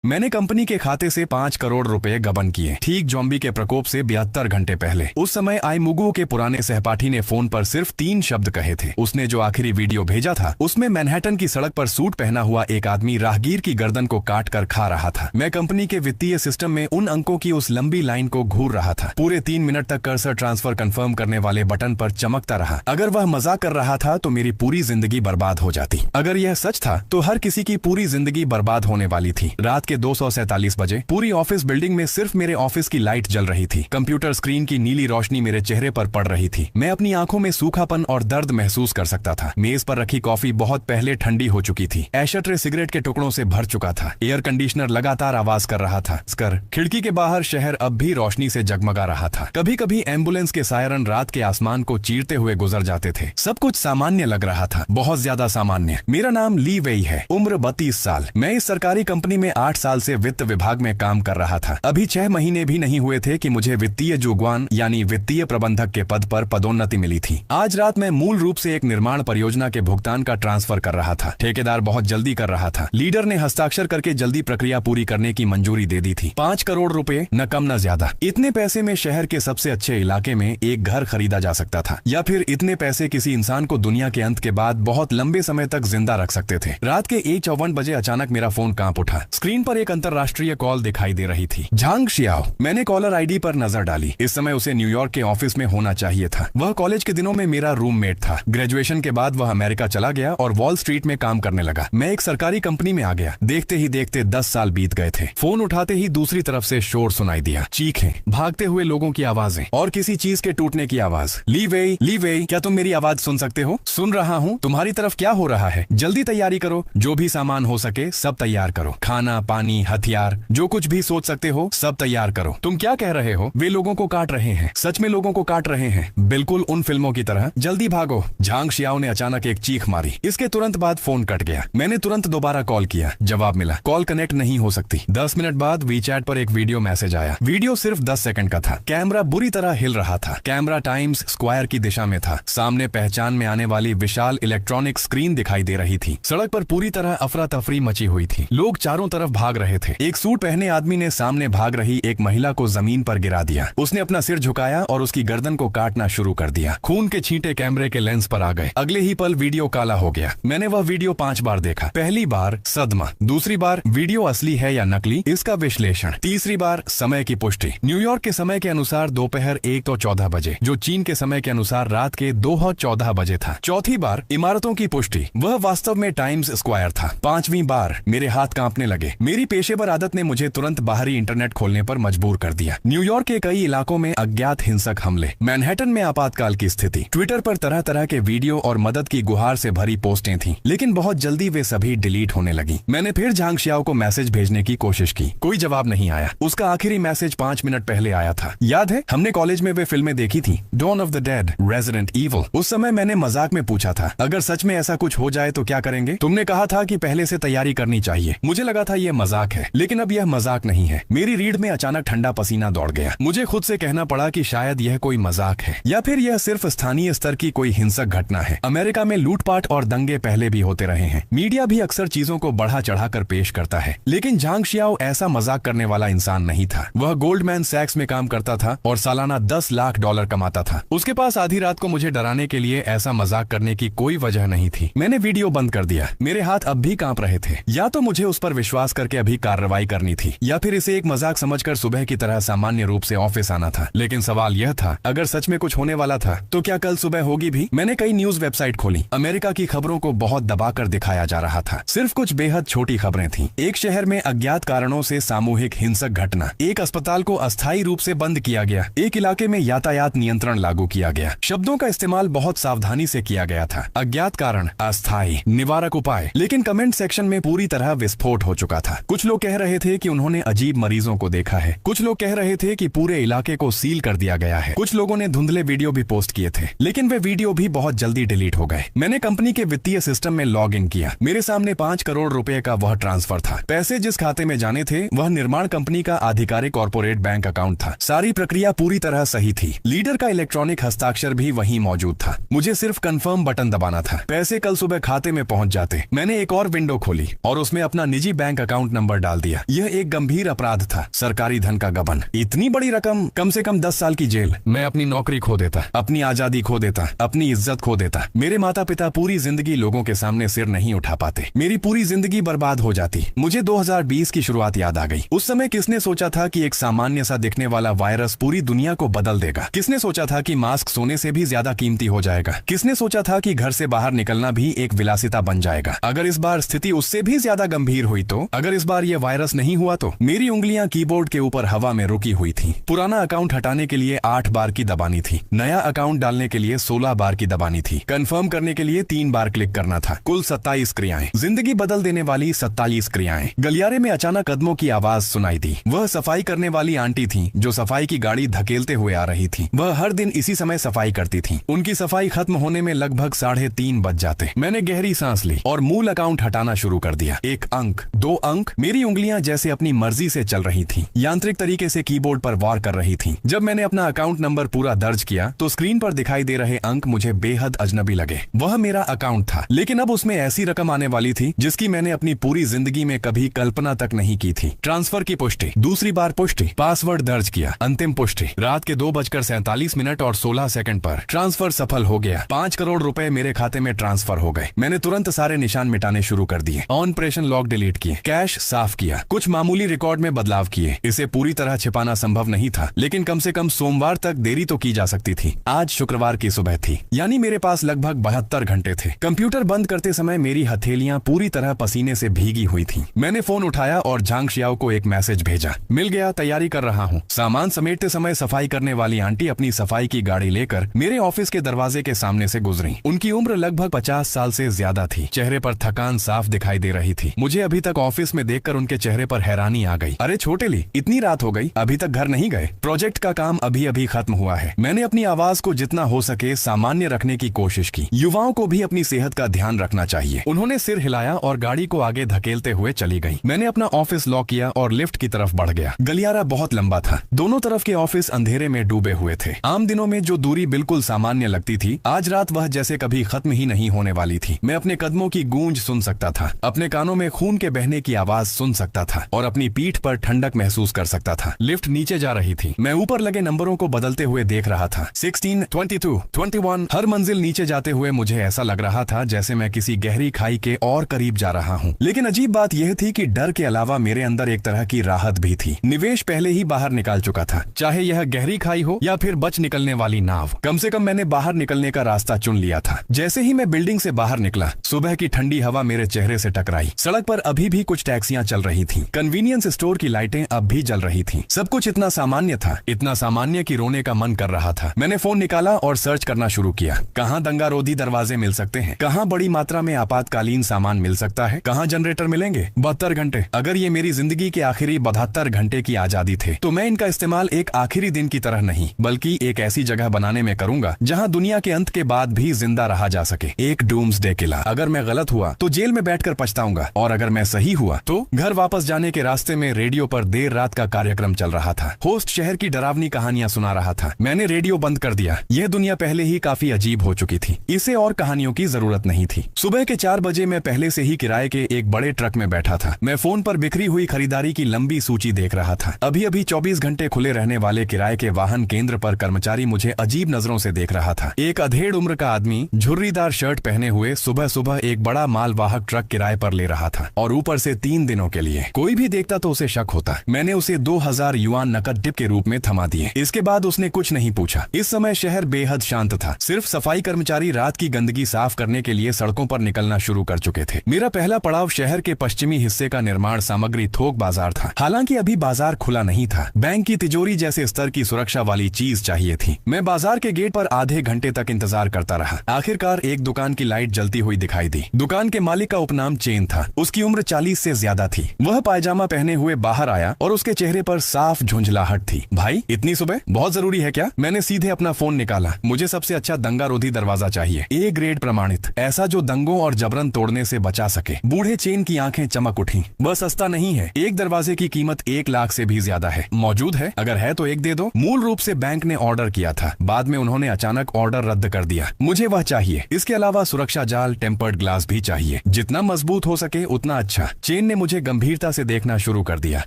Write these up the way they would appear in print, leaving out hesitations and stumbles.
मैंने कंपनी के खाते से 5 करोड़ रुपए गबन किए, ठीक जॉम्बी के प्रकोप से 72 घंटे पहले। उस समय आई मुगु के पुराने सहपाठी ने फोन पर सिर्फ 3 शब्द कहे थे। उसने जो आखिरी वीडियो भेजा था उसमें मैनहट्टन की सड़क पर सूट पहना हुआ एक आदमी राहगीर की गर्दन को काट कर खा रहा था। मैं कंपनी के वित्तीय सिस्टम में उन अंकों की उस लंबी लाइन को घूर रहा था। पूरे 3 मिनट तक कर्सर ट्रांसफर कंफर्म करने वाले बटन पर चमकता रहा। अगर वह मजाक कर रहा था तो मेरी पूरी जिंदगी बर्बाद हो जाती। अगर यह सच था तो हर किसी की पूरी जिंदगी बर्बाद होने वाली थी। रात के 2:47 बजे पूरी ऑफिस बिल्डिंग में सिर्फ मेरे ऑफिस की लाइट जल रही थी। कंप्यूटर स्क्रीन की नीली रोशनी मेरे चेहरे पर पड़ रही थी। मैं अपनी आंखों में सूखापन और दर्द महसूस कर सकता था। मेज पर रखी कॉफी बहुत पहले ठंडी हो चुकी थी। एशट्रे सिगरेट के टुकड़ों से भर चुका था। एयर कंडीशनर लगातार आवाज कर रहा था। स्कर खिड़की के बाहर शहर अब भी रोशनी से जगमगा रहा था। कभी कभी एम्बुलेंस के सायरन रात के आसमान को चीरते हुए गुजर जाते थे। सब कुछ सामान्य लग रहा था, बहुत ज्यादा सामान्य। मेरा नाम ली वेई है, उम्र 32 साल। मैं इस सरकारी कंपनी में 8 साल से वित्त विभाग में काम कर रहा था। अभी 6 महीने भी नहीं हुए थे कि मुझे वित्तीय जुगवान यानी वित्तीय प्रबंधक के पद पर पदोन्नति मिली थी। आज रात मैं मूल रूप से एक निर्माण परियोजना के भुगतान का ट्रांसफर कर रहा था। ठेकेदार बहुत जल्दी कर रहा था। लीडर ने हस्ताक्षर करके जल्दी प्रक्रिया पूरी करने की मंजूरी दे दी थी। 5 करोड़ रुपए, न कम न ज्यादा। इतने पैसे में शहर के सबसे अच्छे इलाके में एक घर खरीदा जा सकता था, या फिर इतने पैसे किसी इंसान को दुनिया के अंत के बाद बहुत लंबे समय तक जिंदा रख सकते थे। रात के 1:54 बजे अचानक मेरा फोन कांप उठा। स्क्रीन पर एक अंतरराष्ट्रीय कॉल दिखाई दे रही थी। झांग शियाओ। मैंने कॉलर आईडी पर नजर डाली। इस समय उसे न्यूयॉर्क के ऑफिस में होना चाहिए था। वह कॉलेज के दिनों में मेरा रूममेट था। ग्रेजुएशन के बाद वह अमेरिका चला गया और वॉल स्ट्रीट में काम करने लगा। मैं एक सरकारी कंपनी में आ गया। देखते ही देखते 10 साल बीत गए थे। फोन उठाते ही दूसरी तरफ से शोर सुनाई दिया। चीखें, भागते हुए लोगों की आवाजें और किसी चीज के टूटने की आवाज। ली वेई, क्या तुम मेरी आवाज सुन सकते हो? सुन रहा हूँ। तुम्हारी तरफ क्या हो रहा है? जल्दी तैयारी करो। जो भी सामान हो सके सब तैयार करो। खाना, पानी, हथियार, जो कुछ भी सोच सकते हो सब तैयार करो। तुम क्या कह रहे हो? वे लोगों को काट रहे हैं। सच में लोगों को काट रहे हैं, बिल्कुल उन फिल्मों की तरह। जल्दी भागो। झांग शियाओ ने अचानक एक चीख मारी। इसके तुरंत बाद फोन कट गया। मैंने तुरंत दोबारा कॉल किया। जवाब मिला, कॉल कनेक्ट नहीं हो सकती। 10 मिनट बाद वीचैट पर एक वीडियो मैसेज आया। वीडियो सिर्फ 10 सेकंड का था। कैमरा बुरी तरह हिल रहा था। कैमरा टाइम्स स्क्वायर की दिशा में था। सामने पहचान में आने वाली विशाल इलेक्ट्रॉनिक स्क्रीन दिखाई दे रही थी। सड़क पर पूरी तरह अफरा तफरी मची हुई थी। लोग चारों तरफ भाग रहे थे। एक सूट पहने आदमी ने सामने भाग रही एक महिला को जमीन पर गिरा दिया। उसने अपना सिर झुकाया और उसकी गर्दन को काटना शुरू कर दिया। खून के छींटे कैमरे के लेंस पर आ गए। अगले ही पल वीडियो काला हो गया। मैंने वह वीडियो 5 बार देखा। पहली बार सदमा, दूसरी बार वीडियो असली है या नकली, इसका विश्लेषण, तीसरी बार समय की पुष्टि। न्यूयॉर्क के समय के अनुसार दोपहर 1:14 बजे, जो चीन के समय के अनुसार रात के 2:14 बजे था। चौथी बार इमारतों की पुष्टि, वह वास्तव में टाइम्स स्क्वायर था। 5वीं बार मेरे हाथ कांपने लगे। मेरी पेशेवर आदत ने मुझे तुरंत बाहरी इंटरनेट खोलने पर मजबूर कर दिया। न्यूयॉर्क के कई इलाकों में अज्ञात हिंसक हमले, मैनहट्टन में आपातकाल की स्थिति। ट्विटर पर तरह तरह के वीडियो और मदद की गुहार से भरी पोस्टें थीं, लेकिन बहुत जल्दी वे सभी डिलीट होने लगी। मैंने फिर झांग शियाओ को मैसेज भेजने की कोशिश की। कोई जवाब नहीं आया। उसका आखिरी मैसेज 5 मिनट पहले आया था। याद है, हमने कॉलेज में वे फिल्में देखी थी, Dawn of the Dead, Resident Evil. उस समय मैंने मजाक में पूछा था, अगर सच में ऐसा कुछ हो जाए तो क्या करेंगे? तुमने कहा था कि पहले से तैयारी करनी चाहिए। मुझे लगा था यह मजाक है, लेकिन अब यह मजाक नहीं है। मेरी रीढ़ में अचानक ठंडा पसीना दौड़ गया। मुझे खुद से कहना पड़ा कि शायद यह कोई मजाक है, या फिर यह सिर्फ स्थानीय स्तर की कोई हिंसक घटना है। अमेरिका में लूटपाट और दंगे पहले भी होते रहे हैं। मीडिया भी अक्सर चीजों को बढ़ा चढ़ाकर पेश करता है, लेकिन झांग शियाओ ऐसा मजाक करने वाला इंसान नहीं था। वह गोल्डमैन सैक्स में काम करता था और सालाना $10 लाख कमाता था। उसके पास आधी रात को मुझे डराने के लिए ऐसा मजाक करने की कोई वजह नहीं थी। मैंने वीडियो बंद कर दिया। मेरे हाथ अब भी कांप रहे थे। या तो मुझे उस पर विश्वास करके अभी कार्रवाई करनी थी, या फिर इसे एक मजाक समझकर सुबह की तरह सामान्य रूप से ऑफिस आना था। लेकिन सवाल यह था, अगर सच में कुछ होने वाला था तो क्या कल सुबह होगी भी? मैंने कई न्यूज वेबसाइट खोली। अमेरिका की खबरों को बहुत दबाकर दिखाया जा रहा था। सिर्फ कुछ बेहद छोटी खबरें थीं। एक शहर में अज्ञात कारणों से सामूहिक हिंसक घटना, एक अस्पताल को अस्थायी रूप से बंद किया गया, एक इलाके में यातायात नियंत्रण लागू किया गया। शब्दों का इस्तेमाल बहुत सावधानी से किया गया था। अज्ञात कारण, अस्थायी, निवारक उपाय। लेकिन कमेंट सेक्शन में पूरी तरह विस्फोट हो चुका था। कुछ लोग कह रहे थे कि उन्होंने अजीब मरीजों को देखा है। कुछ लोग कह रहे थे कि पूरे इलाके को सील कर दिया गया है। कुछ लोगों ने धुंधले वीडियो भी पोस्ट किए थे, लेकिन वे वीडियो भी बहुत जल्दी डिलीट हो गए। मैंने कंपनी के वित्तीय सिस्टम में लॉग इन किया। मेरे सामने 5 करोड़ रुपए का वह ट्रांसफर था। पैसे जिस खाते में जाने थे वह निर्माण कंपनी का आधिकारिक कॉर्पोरेट बैंक अकाउंट था। सारी प्रक्रिया पूरी तरह सही थी। लीडर का इलेक्ट्रॉनिक हस्ताक्षर भी वहीं मौजूद था। मुझे सिर्फ कंफर्म बटन दबाना था। पैसे कल सुबह खाते में पहुंच जाते। मैंने एक और विंडो खोली और उसमें अपना निजी बैंक अकाउंट अकाउंट नंबर डाल दिया। यह एक गंभीर अपराध था, सरकारी धन का गबन। इतनी बड़ी रकम, कम से कम 10 साल की जेल। मैं अपनी नौकरी खो देता, अपनी आजादी खो देता, अपनी इज्जत खो देता। मेरे माता पिता पूरी जिंदगी लोगों के सामने सिर नहीं उठा पाते। मेरी पूरी जिंदगी बर्बाद हो जाती। मुझे 2020 की शुरुआत याद आ गई। उस समय किसने सोचा था कि एक सामान्य सा दिखने वाला वायरस पूरी दुनिया को बदल देगा? किसने सोचा था कि मास्क सोने से भी ज्यादा कीमती हो जाएगा? किसने सोचा था कि घर से बाहर निकलना भी एक विलासिता बन जाएगा? अगर इस बार स्थिति उससे भी ज्यादा गंभीर हुई तो? अगर इस बार यह वायरस नहीं हुआ तो? मेरी उंगलियां कीबोर्ड के ऊपर हवा में रुकी हुई थी। पुराना अकाउंट हटाने के लिए 8 बार की दबानी थी, नया अकाउंट डालने के लिए 16 बार की दबानी थी, कंफर्म करने के लिए 3 बार क्लिक करना था। कुल 27 क्रियाएं, जिंदगी बदल देने वाली 47 क्रियाएं। गलियारे में अचानक कदमों की आवाज सुनाई दी। वह सफाई करने वाली आंटी थी जो सफाई की गाड़ी धकेलते हुए आ रही थी। वह हर दिन इसी समय सफाई करती थी। उनकी सफाई खत्म होने में लगभग 3:30 बज जाते। मैंने गहरी सांस ली और मूल अकाउंट हटाना शुरू कर दिया। 1 अंक, 2 अंक, मेरी उंगलियां जैसे अपनी मर्जी से चल रही थी, यांत्रिक तरीके से कीबोर्ड पर वार कर रही थी। जब मैंने अपना अकाउंट नंबर पूरा दर्ज किया तो स्क्रीन पर दिखाई दे रहे अंक मुझे बेहद अजनबी लगे। वह मेरा अकाउंट था, लेकिन अब उसमें ऐसी रकम आने वाली थी जिसकी मैंने अपनी पूरी जिंदगी में कभी कल्पना तक नहीं की थी। ट्रांसफर की पुष्टि, दूसरी बार पुष्टि, पासवर्ड दर्ज किया, अंतिम पुष्टि। रात के 2:47 और 16 सेकंड पर ट्रांसफर सफल हो गया। 5 करोड़ रुपए मेरे खाते में ट्रांसफर हो गए। मैंने तुरंत सारे निशान मिटाने शुरू कर दिए, ऑपरेशन लॉक डिलीट किए, कैश साफ किया, कुछ मामूली रिकॉर्ड में बदलाव किए। इसे पूरी तरह छिपाना संभव नहीं था, लेकिन कम से कम सोमवार तक देरी तो की जा सकती थी। आज शुक्रवार की सुबह थी, यानी मेरे पास लगभग 72 घंटे थे। कंप्यूटर बंद करते समय मेरी हथेलियां पूरी तरह पसीने से भीगी हुई थी। मैंने फोन उठाया और झांग शियाओ को एक मैसेज भेजा, मिल गया, तैयारी कर रहा हूँ। सामान समेटते समय सफाई करने वाली आंटी अपनी सफाई की गाड़ी लेकर मेरे ऑफिस के दरवाजे के सामने से गुजरी। उनकी उम्र लगभग 50 साल से ज्यादा थी। चेहरे पर थकान साफ दिखाई दे रही थी। मुझे अभी तक ऑफिस में देखकर उनके चेहरे पर हैरानी आ गई। अरे छोटेली, इतनी रात हो गई, अभी तक घर नहीं गए? प्रोजेक्ट का काम अभी अभी खत्म हुआ है। मैंने अपनी आवाज को जितना हो सके सामान्य रखने की कोशिश की। युवाओं को भी अपनी सेहत का ध्यान रखना चाहिए। उन्होंने सिर हिलाया और गाड़ी को आगे धकेलते हुए चली गई। मैंने अपना ऑफिस लॉक किया और लिफ्ट की तरफ बढ़ गया। गलियारा बहुत लंबा था, दोनों तरफ के ऑफिस अंधेरे में डूबे हुए थे। आम दिनों में जो दूरी बिल्कुल सामान्य लगती थी, आज रात वह जैसे कभी खत्म ही नहीं होने वाली थी। मैं अपने कदमों की गूंज सुन सकता था, अपने कानों में खून के बहने की आवाज सुन सकता था और अपनी पीठ पर ठंडक महसूस कर सकता था। लिफ्ट नीचे जा रही थी। मैं ऊपर लगे नंबरों को बदलते हुए देख रहा था। 16, 22, 21। हर मंजिल नीचे जाते हुए मुझे ऐसा लग रहा था जैसे मैं किसी गहरी खाई के और करीब जा रहा हूँ। लेकिन अजीब बात यह थी कि डर के अलावा मेरे अंदर एक तरह की राहत भी थी। निवेश पहले ही बाहर निकाल चुका था, चाहे यह गहरी खाई हो या फिर बच निकलने वाली नाव। कम से कम मैंने बाहर निकलने का रास्ता चुन लिया था। जैसे ही मैं बिल्डिंग से बाहर निकला, सुबह की ठंडी हवा मेरे चेहरे से टकराई। सड़क पर अभी भी कुछ टैक्सियां चल रही थीं। कन्वीनियंस स्टोर की लाइटें अब भी जल रही थीं। सब कुछ इतना सामान्य था, इतना सामान्य कि रोने का मन कर रहा था। मैंने फोन निकाला और सर्च करना शुरू किया। कहाँ दंगारोधी दरवाजे मिल सकते हैं, कहाँ बड़ी मात्रा में आपातकालीन सामान मिल सकता है, कहाँ जनरेटर मिलेंगे। 72 घंटे, अगर ये मेरी जिंदगी के आखिरी 72 घंटे की आजादी थे, तो मैं इनका इस्तेमाल एक आखिरी दिन की तरह नहीं, बल्कि एक ऐसी जगह बनाने में करूंगा जहां दुनिया के अंत के बाद भी जिंदा रहा जा सके। एक डूम्सडे किला। अगर मैं गलत हुआ तो जेल में बैठकर पछताऊंगा, और अगर मैं सही हुआ तो घर वापस जाने के रास्ते में रेडियो पर देर रात का कार्यक्रम चल रहा था। होस्ट शहर की डरावनी कहानियां सुना रहा था। मैंने रेडियो बंद कर दिया। यह दुनिया पहले ही काफी अजीब हो चुकी थी, इसे और कहानियों की जरूरत नहीं थी। सुबह के 4 बजे मैं पहले से ही किराए के एक बड़े ट्रक में बैठा था। मैं फोन पर बिखरी हुई खरीदारी की लंबी सूची देख रहा था। अभी अभी 24 घंटे खुले रहने वाले किराए के वाहन केंद्र पर कर्मचारी मुझे अजीब नजरों से देख रहा था। एक अधेड़ उम्र का आदमी झुर्रीदार शर्ट पहने हुए सुबह सुबह एक बड़ा मालवाहक ट्रक किराए पर ले रहा था, और ऊपर से 3 दिनों के लिए। कोई भी देखता तो उसे शक होता। मैंने उसे 2000 युआन नकद टिप के रूप में थमा दिए। इसके बाद उसने कुछ नहीं पूछा। इस समय शहर बेहद शांत था। सिर्फ सफाई कर्मचारी रात की गंदगी साफ करने के लिए सड़कों पर निकलना शुरू कर चुके थे। मेरा पहला पड़ाव शहर के पश्चिमी हिस्से का निर्माण सामग्री थोक बाजार था। हालांकि अभी बाजार खुला नहीं था। बैंक की तिजोरी जैसे स्तर की सुरक्षा वाली चीज चाहिए थी। मैं बाजार के गेट पर आधे घंटे तक इंतजार करता रहा। आखिरकार एक दुकान की लाइट जलती हुई दिखाई दी। दुकान के मालिक का उपनाम चेन था। उसकी उम्र 40 से ज्यादा थी। वह पायजामा पहने हुए बाहर आया और उसके चेहरे पर साफ झुंझलाहट थी। भाई, इतनी सुबह? बहुत जरूरी है क्या? मैंने सीधे अपना फोन निकाला। मुझे सबसे अच्छा दंगारोधी दरवाजा चाहिए, A ग्रेड प्रमाणित, ऐसा जो दंगों और जबरन तोड़ने से बचा सके। बूढ़े चेन की आंखें चमक उठी। वह सस्ता नहीं है। एक दरवाजे की कीमत 1 लाख से भी ज्यादा है। मौजूद है? अगर है तो एक दे दो। मूल रूप से बैंक ने ऑर्डर किया था, बाद में उन्होंने अचानक ऑर्डर रद्द कर दिया। मुझे वह चाहिए। इसके अलावा सुरक्षा जाल, टेम्पर्ड ग्लास भी चाहिए। जितना मजबूत हो सके उतना अच्छा। चेन ने मुझे गंभीरता से देखना शुरू कर दिया।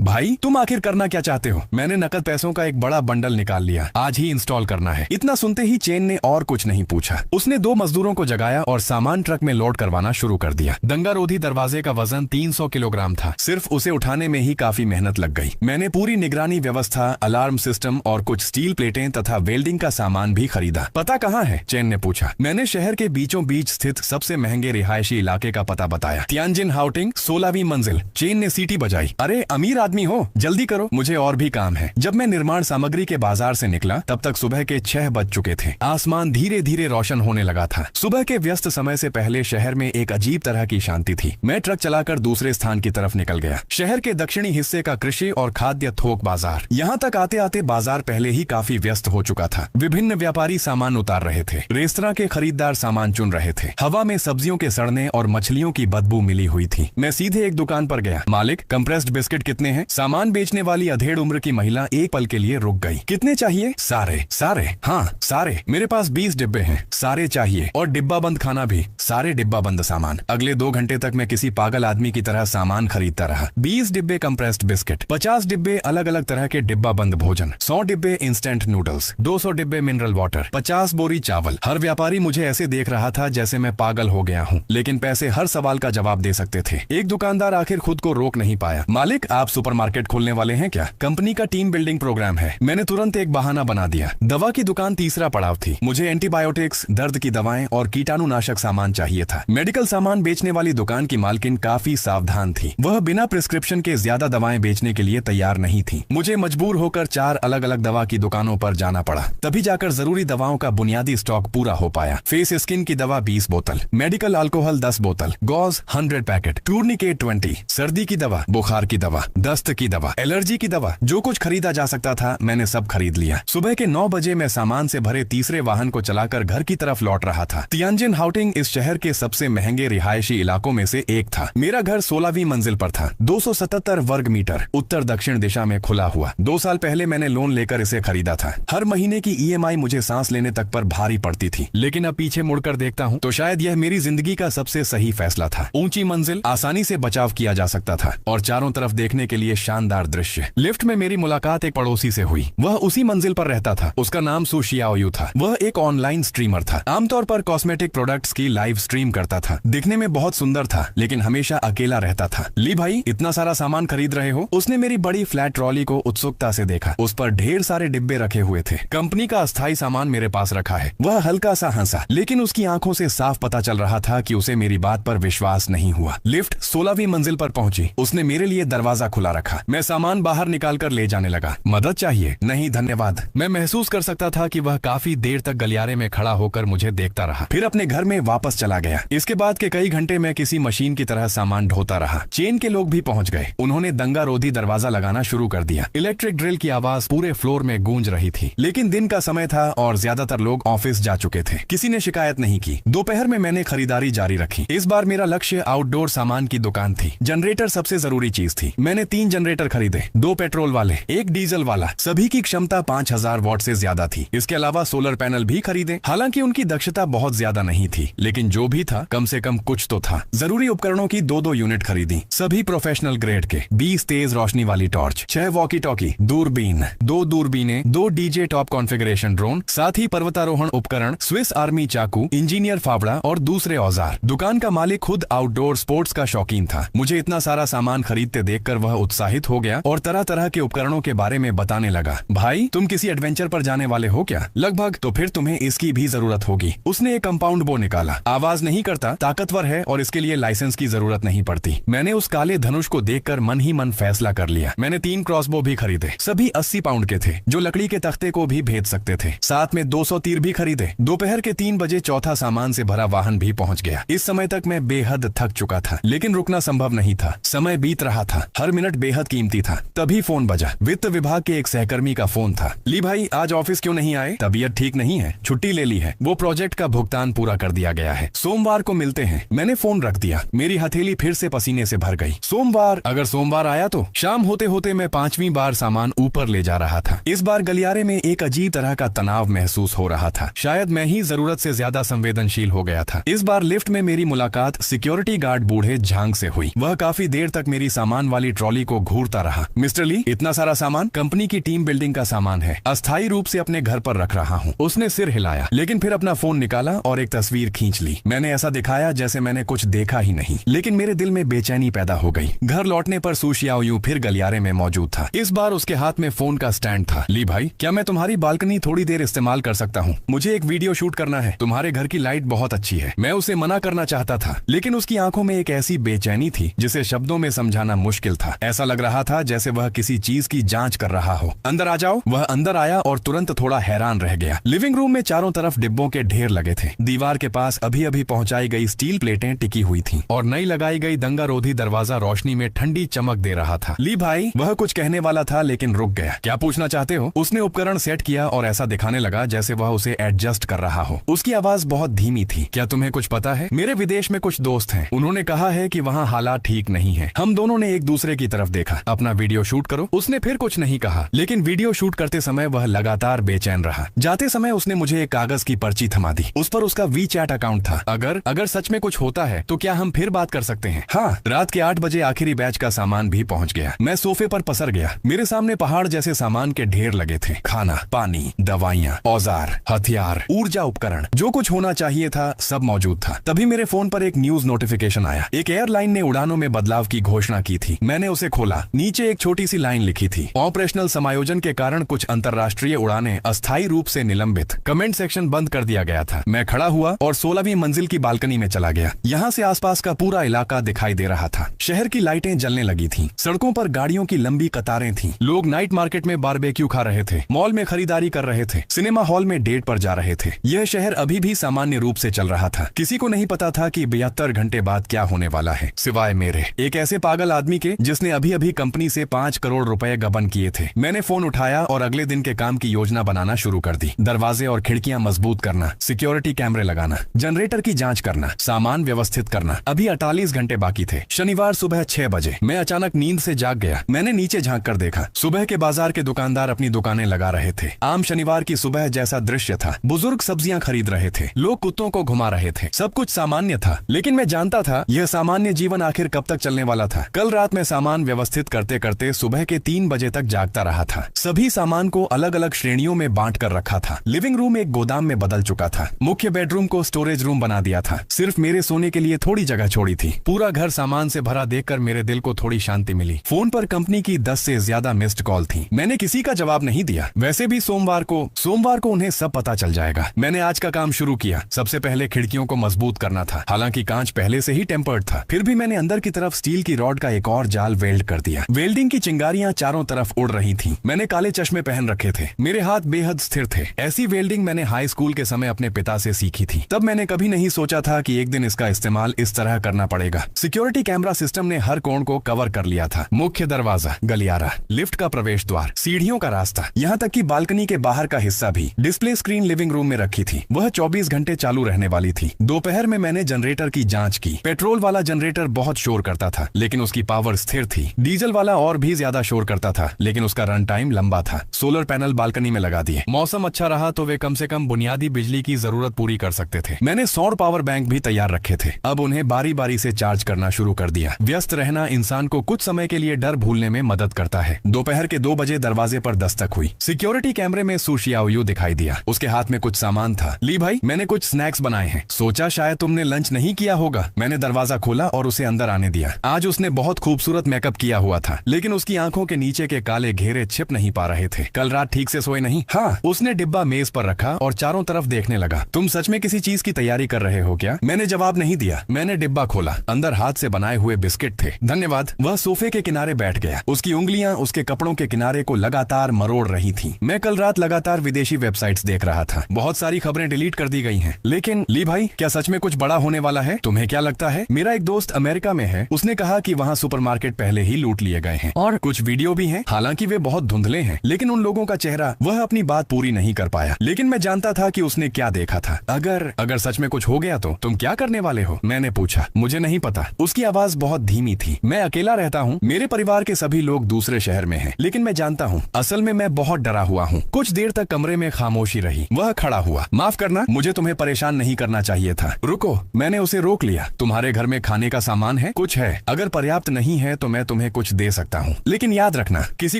भाई तुम आखिर करना क्या चाहते हो? मैंने नकद पैसों का एक बड़ा बंडल निकाल लिया। आज ही इंस्टॉल करना है। इतना सुनते ही चेन ने और कुछ नहीं पूछा। उसने 2 मजदूरों को जगाया और सामान ट्रक में लोड करवाना शुरू कर दिया। दंगारोधी दरवाजे का वजन 300 किलोग्राम था। सिर्फ उसे उठाने में ही काफी मेहनत लग गई। मैंने पूरी निगरानी व्यवस्था, अलार्म सिस्टम और कुछ स्टील प्लेटें तथा वेल्डिंग का सामान भी खरीदा। पता कहाँ है? चेन ने पूछा। मैंने शहर के बीचों बीच स्थित सबसे महंगे रिहायशी इलाके का पता बताया। तियानजिन हाउटिंग, 16वीं मंजिल। चेन ने सीटी बजाई। अरे अमीर आदमी हो, जल्दी करो, मुझे और भी काम है। जब मैं निर्माण सामग्री के बाजार से निकला तब तक सुबह के 6 बज चुके थे। आसमान धीरे धीरे रोशन होने लगा था। सुबह के व्यस्त समय से पहले शहर में एक अजीब तरह की शांति थी। मैं ट्रक चलाकर दूसरे स्थान की तरफ निकल गया। शहर के दक्षिणी हिस्से का कृषि और खाद्य थोक बाजार। यहाँ तक आते आते बाजार पहले ही काफी व्यस्त हो चुका था। विभिन्न व्यापारी सामान उतार रहे थे। रेस्तरां के खरीदार सामान चुन रहे थे। हवा में सब्जियों के सड़ने और मछलियों की बदबू मिली हुई थी। मैं सीधे एक दुकान पर गया। मालिक, कंप्रेस्ड बिस्किट कितने हैं? सामान बेचने वाली अधेड़ उम्र की महिला एक पल के लिए रुक गई। कितने चाहिए? सारे। सारे? हाँ सारे। मेरे पास 20 डिब्बे हैं। सारे चाहिए। और डिब्बा बंद खाना भी। सारे डिब्बा बंद सामान। अगले 2 घंटे तक मैं किसी पागल आदमी की तरह सामान खरीदता रहा। 20 डिब्बे कंप्रेस्ड बिस्किट, 50 डिब्बे अलग अलग तरह के डिब्बा बंद भोजन, 100 डिब्बे इंस्टेंट नूडल्स, 200 डिब्बे मिनरल वाटर, 50 बोरी चावल। हर व्यापारी मुझे ऐसे देख रहा था जैसे मैं पागल हो गया हूँ, लेकिन पैसे हर सवाल का जवाब दे सकते थे। एक दुकानदार आखिर खुद को रोक नहीं पाया। मालिक, आप सुपरमार्केट खोलने वाले हैं क्या? कंपनी का टीम बिल्डिंग प्रोग्राम है। मैंने तुरंत एक बहाना बना दिया। दवा की दुकान तीसरा पड़ाव थी। मुझे एंटीबायोटिक्स, दर्द की दवाएं और कीटाणुनाशक सामान चाहिए था। मेडिकल सामान बेचने वाली दुकान की मालकिन काफी सावधान थी। वह बिना प्रिस्क्रिप्शन के ज्यादा दवाएं बेचने के लिए तैयार नहीं थी। मुझे मजबूर होकर 4 अलग अलग दवा की दुकानों पर जाना पड़ा। तभी जाकर जरूरी दवाओं का बुनियादी स्टॉक पूरा हो पाया। फेस स्किन की दवा 20 बोतल, मेडिकल अल्कोहल 10 बोतल, गॉज 100 पैकेट, टूर्निकेट 20, सर्दी की दवा, बुखार की दवा, दस्त की दवा, एलर्जी की दवा, जो कुछ खरीदा जा सकता था मैंने सब खरीद लिया। सुबह के 9 बजे मैं सामान से भरे तीसरे वाहन को चलाकर घर की तरफ लौट रहा था। तियानजिन हाउटिंग इस शहर के सबसे महंगे रिहायशी इलाकों में से एक था। मेरा घर 16वीं मंजिल पर था। 277 वर्ग मीटर, उत्तर दक्षिण दिशा में खुला हुआ। 2 साल पहले मैंने लोन लेकर इसे खरीदा था। हर महीने की ईएमआई मुझे सांस लेने तक पर भारी पड़ती थी, लेकिन अब पीछे मुड़कर देखता हूँ तो शायद यह मेरी जिंदगी का सबसे सही फैसला था। ऊंची मंजिल, आसानी से बचाव किया जा सकता था और चारों तरफ देखने के लिए शानदार दृश्य। लिफ्ट में मेरी मुलाकात एक पड़ोसी से हुई। वह उसी मंजिल पर रहता था। उसका नाम सु शियाओयू था। वह एक ऑनलाइन स्ट्रीमर था। आमतौर पर कॉस्मेटिक प्रोडक्ट्स की लाइव स्ट्रीम करता था। दिखने में बहुत सुंदर था, लेकिन हमेशा अकेला रहता था। ली भाई, इतना सारा सामान खरीद रहे हो? उसने मेरी बड़ी फ्लैट ट्रॉली को उत्सुकता से देखा। उस पर ढेर सारे डिब्बे रखे हुए थे। कंपनी का अस्थायी सामान मेरे पास रखा है। वह हल्का सा हंसा, लेकिन उसकी आंखों से साफ पता चल रहा था कि उसे मेरी बात पर विश्वास नहीं हुआ। लिफ्ट 16वीं मंजिल पर पहुंची। उसने मेरे लिए दरवाजा खुला रखा। मैं सामान बाहर निकालकर ले जाने लगा। मदद चाहिए? नहीं धन्यवाद। मैं महसूस कर सकता था कि वह काफी देर तक गलियारे में खड़ा होकर मुझे देखता रहा, फिर अपने घर में वापस चला गया। इसके बाद के कई घंटे मैं किसी मशीन की तरह सामान ढोता रहा। चेन के लोग भी पहुंच गए। उन्होंने दंगारोधी दरवाजा लगाना शुरू कर दिया। इलेक्ट्रिक ड्रिल की आवाज पूरे फ्लोर में गूंज रही थी, लेकिन दिन का समय था और ज्यादातर लोग ऑफिस जा चुके थे। किसी ने शिकायत नहीं की। दोपहर में मैंने खरीदारी जारी रखी। इस बार मेरा लक्ष्य आउटडोर सामान की दुकान थी। जनरेटर सबसे जरूरी चीज थी। मैंने 3 जनरेटर खरीदे, 2 पेट्रोल वाले, 1 डीजल वाला। सभी की क्षमता 5000 वॉट से ज्यादा थी। इसके अलावा सोलर पैनल भी खरीदे। हालांकि उनकी दक्षता बहुत ज्यादा नहीं थी, लेकिन जो भी था कम से कम कुछ तो था। जरूरी उपकरणों की 2-2 यूनिट खरीदी, सभी प्रोफेशनल ग्रेड के। 20 तेज रोशनी वाली टॉर्च, 6 वॉकी टॉकी, दूरबीन, 2 दूरबीनें, 2 डीजे टॉप कॉन्फ़िगरेशन ड्रोन, साथ ही पर्वतारोहण उपकरण, स्विस आर्मी चाकू, इंजीनियर फावड़ा और दूसरे औजार। दुकान का मालिक खुद आउटडोर स्पोर्ट्स का शौकीन था। मुझे इतना सारा सामान खरीदते देखकर वह उत्साहित हो गया और तरह तरह के उपकरणों के बारे में बताने लगा। भाई, तुम किसी एडवेंचर पर जाने वाले हो क्या? लगभग। तो फिर तुम्हें इसकी भी जरूरत होगी। उसने एक कंपाउंड बो निकाला। आवाज नहीं करता, ताकतवर है और इसके लिए लाइसेंस की जरूरत नहीं पड़ती। मैंने उस काले धनुष को देखकर मन ही मन फैसला कर लिया। मैंने 3 क्रॉसबो भी खरीदे। सभी 80 पाउंड के थे, जो लकड़ी के तख्ते को भी भेद सकते थे। साथ में 200 तीर भी खरीदे। दोपहर के 3 बजे चौथा सामान से भरा वाहन भी पहुंच गया। इस समय तक मैं बेहद थक चुका था, लेकिन रुकना संभव नहीं था। समय बीत रहा था, हर मिनट बेहद कीमती था। तभी फोन बजा। वित्त विभाग के एक सहकर्मी का फोन था। ली भाई, आज ऑफिस क्यों नहीं आए? तबीयत ठीक नहीं है, छुट्टी ले ली है। वो प्रोजेक्ट का भुगतान पूरा कर दिया गया है, सोमवार को मिलते हैं। मैंने फोन रख दिया। मेरी हथेली फिर से पसीने से भर गई। सोमवार? अगर सोमवार आया तो? शाम होते होते मैं 5वीं बार सामान ऊपर ले जा रहा था। इस बार गलियारे में एक अजीब तरह का तनाव महसूस हो रहा था। शायद मैं ही जरूरत से ज्यादा संवेदनशील हो गया था। इस बार लिफ्ट में मेरी मुलाकात सिक्योरिटी गार्ड बूढ़े झांग से हुई। वह वह काफी देर तक मेरी सामान वाली ट्रॉली को घूरता रहा। मिस्टर ली, इतना सारा सामान कंपनी की टीम बिल्डिंग का सामान है, अस्थायी रूप से अपने घर पर रख रहा हूँ। उसने सिर हिलाया, लेकिन फिर अपना फोन निकाला और एक तस्वीर खींच ली। मैंने ऐसा दिखाया जैसे मैंने कुछ देखा ही नहीं, लेकिन मेरे दिल में बेचैनी पैदा हो गई। घर लौटने पर सू शियाओयू फिर गलियारे में मौजूद था। इस बार उसके हाथ में फोन का स्टैंड था। ली भाई, क्या मैं तुम्हारी बालकनी थोड़ी देर इस्तेमाल कर सकता हूँ? मुझे एक वीडियो शूट करना है। तुम्हारे घर की लाइट बहुत अच्छी है। मैं उसे मना करना चाहता था, लेकिन उसकी आंखों में एक ऐसी बेचैनी थी जिसे शब्दों में समझाना मुश्किल था। ऐसा लग रहा था जैसे वह किसी चीज की जांच कर रहा हो। अंदर आ जाओ। वह अंदर आया और तुरंत थोड़ा हैरान रह गया। लिविंग रूम में चारों तरफ डिब्बों के ढेर लगे थे। दीवार के पास अभी अभी पहुंचाई गई स्टील प्लेटें टिकी हुई थीं और नई लगाई गई दंगारोधी दरवाजा रोशनी में ठंडी चमक दे रहा था। ली भाई, वह कुछ कहने वाला था लेकिन रुक गया। क्या पूछना चाहते हो? उसने उपकरण सेट किया और ऐसा दिखाने लगा जैसे वह उसे एडजस्ट कर रहा हो। उसकी आवाज बहुत धीमी थी। क्या तुम्हें कुछ पता है? मेरे विदेश में कुछ दोस्त हैं। उन्होंने कहा है कि वहाँ हालात ठीक नहीं है। हम दोनों ने एक दूसरे की तरफ देखा। अपना वीडियो शूट करो। उसने फिर कुछ नहीं कहा, लेकिन वीडियो शूट करते समय वह लगातार बेचैन रहा। जाते समय उसने मुझे एक कागज की पर्ची थमा दी। उस पर उसका वीचैट अकाउंट था। अगर सच में कुछ होता है तो क्या हम फिर बात कर सकते हैं? हाँ। रात के 8 बजे आखिरी बैच का सामान भी पहुंच गया। मैं सोफे पर पसर गया। मेरे सामने पहाड़ जैसे सामान के ढेर लगे थे। खाना, पानी, दवाइयाँ, औजार, हथियार, ऊर्जा उपकरण, जो कुछ होना चाहिए था सब मौजूद था। तभी मेरे फोन पर एक न्यूज नोटिफिकेशन आया। एक एयरलाइन ने उड़ानों में बदलाव की घोषणा की थी। मैंने उसे खोला। नीचे एक छोटी सी लाइन लिखी थी, ऑपरेशनल समायोजन के कारण कुछ अंतर्राष्ट्रीय उड़ानें अस्थायी रूप से निलंबित। कमेंट सेक्शन बंद कर दिया गया था। मैं खड़ा हुआ और 16वीं मंजिल की बालकनी में चला गया। यहाँ से आसपास का पूरा इलाका दिखाई दे रहा था। शहर की लाइटें जलने लगी थीं। सड़कों पर गाड़ियों की लंबी कतारें थीं। लोग नाइट मार्केट में बारबेक्यू खा रहे थे, मॉल में खरीदारी कर रहे थे, सिनेमा हॉल में डेट पर जा रहे थे। यह शहर अभी भी सामान्य रूप से चल रहा था। किसी को नहीं पता था कि 72 घंटे बाद क्या होने वाला है, सिवाय मेरे, एक ऐसे पागल आदमी के जिसने अभी अभी कंपनी से 5 करोड़ रुपए गबन किए थे। मैंने फोन उठाया और अगले दिन के काम की योजना बनाना शुरू कर दी। दरवाजे और खिड़कियां मजबूत करना, सिक्योरिटी कैमरे लगाना, जनरेटर की जांच करना, सामान व्यवस्थित करना। अभी 48 घंटे बाकी थे। शनिवार सुबह 6 बजे मैं अचानक नींद से जाग गया। मैंने नीचे झांक कर देखा। सुबह के बाजार के दुकानदार अपनी दुकानें लगा रहे थे। आम शनिवार की सुबह जैसा दृश्य था। बुजुर्ग सब्जियां खरीद रहे थे, लोग कुत्तों को घुमा रहे थे। सब कुछ सामान्य था, लेकिन मैं जानता था यह सामान्य जीवन आखिर कब तक चलने वाला था। कल रात में सामान व्यवस्थित करते करते सुबह के 3 बजे तक जागता रहा था। सभी सामान को अलग अलग श्रेणियों में बांट कर रखा था। लिविंग रूम एक गोदाम में बदल चुका था। मुख्य बेडरूम को स्टोरेज रूम बना दिया था। सिर्फ मेरे सोने के लिए थोड़ी जगह छोड़ी थी। पूरा घर सामान से भरा देखकर मेरे दिल को थोड़ी शांति मिली। फोन पर कंपनी की 10 से ज्यादा मिस्ड कॉल थी। मैंने किसी का जवाब नहीं दिया। वैसे भी सोमवार को उन्हें सब पता चल जाएगा। मैंने आज का काम शुरू किया। सबसे पहले खिड़कियों को मजबूत करना था। हालांकि कांच पहले से ही टेम्पर्ड था, फिर भी मैंने अंदर की तरफ स्टील की रॉड का एक और जाल वेल्ड कर दिया। वेल्डिंग की चिंगारियां चारों तरफ उड़ रही थीं। मैंने काले चश्मे पहन रखे थे। मेरे हाथ बेहद स्थिर थे। ऐसी वेल्डिंग मैंने हाई स्कूल के समय अपने पिता से सीखी थी। तब मैंने कभी नहीं सोचा था कि एक दिन इसका इस्तेमाल इस तरह करना पड़ेगा। सिक्योरिटी कैमरा सिस्टम ने हर कोण को कवर कर लिया था। मुख्य दरवाजा, गलियारा, लिफ्ट का प्रवेश द्वार, सीढ़ियों का रास्ता, यहाँ तक कि बालकनी के बाहर का हिस्सा भी। डिस्प्ले स्क्रीन लिविंग रूम में रखी थी। वह 24 घंटे चालू रहने वाली थी। दोपहर में मैंने जनरेटर की जांच की। पेट्रोल वाला जनरेटर बहुत शोर करता था, लेकिन उसकी पावर स्थिर थी। डीजल वाला और भी ज्यादा शोर करता था, लेकिन उसका रन टाइम लंबा था। सोलर पैनल बालकनी में लगा दिए। मौसम अच्छा रहा तो वे कम से कम बुनियादी बिजली की जरूरत पूरी कर सकते थे। मैंने सौर पावर बैंक भी तैयार रखे थे। अब उन्हें बारी बारी से चार्ज करना शुरू कर दिया। व्यस्त रहना इंसान को कुछ समय के लिए डर भूलने में मदद करता है। दोपहर के 2 बजे दरवाजे पर दस्तक हुई। सिक्योरिटी कैमरे में सू शियाओयू दिखाई दिया। उसके हाथ में कुछ सामान था। ली भाई, मैंने कुछ स्नैक्स बनाए हैं। सोचा शायद तुमने लंच नहीं किया होगा। मैंने दरवाजा खोला और उसे अंदर आने दिया। आज उसने बहुत खूबसूरत मेकअप किया हुआ था, लेकिन उसकी आंखों के नीचे के काले घेरे छिप नहीं पा रहे थे। कल रात ठीक से सोए नहीं? हाँ। उसने डिब्बा मेज पर रखा और चारों तरफ देखने लगा। तुम सच में किसी चीज की तैयारी कर रहे हो क्या? मैंने जवाब नहीं दिया। मैंने डिब्बा खोला। अंदर हाथ से बनाए हुए बिस्किट थे। धन्यवाद। वह सोफे के किनारे बैठ गया। उसकी उंगलियां उसके कपड़ों के किनारे को लगातार मरोड़ रही थीं। मैं कल रात लगातार विदेशी वेबसाइट्स देख रहा था। बहुत सारी खबरें डिलीट कर दी गई हैं। लेकिन ली भाई, क्या सच में कुछ बड़ा होने वाला है? तुम्हें क्या लगता है? मेरा एक दोस्त अमेरिका में है। उसने कहा कि वहाँ सुपरमार्केट पहले ही लूट लिए गए हैं और कुछ वीडियो भी हैं। हालांकि वे बहुत धुंधले हैं, लेकिन उन लोगों का चेहरा, वह अपनी बात पूरी नहीं कर पाया। लेकिन मैं जानता था कि उसने क्या देखा था। अगर सच में कुछ हो गया तो तुम क्या करने वाले हो? मैंने पूछा। मुझे नहीं पता। उसकी आवाज बहुत धीमी थी। मैं अकेला रहता हूँ। मेरे परिवार के सभी लोग दूसरे शहर में हैं, लेकिन मैं जानता हूँ असल में मैं बहुत डरा हुआ हूँ। कुछ देर तक कमरे में खामोशी रही। वह खड़ा हुआ। माफ करना, मुझे तुम्हें परेशान नहीं करना चाहिए था। रुको। मैंने उसे रोक लिया। तुम्हारे घर में खाने का सामान है? कुछ कुछ है, अगर पर्याप्त नहीं है तो मैं तुम्हें कुछ दे सकता हूँ, लेकिन याद रखना किसी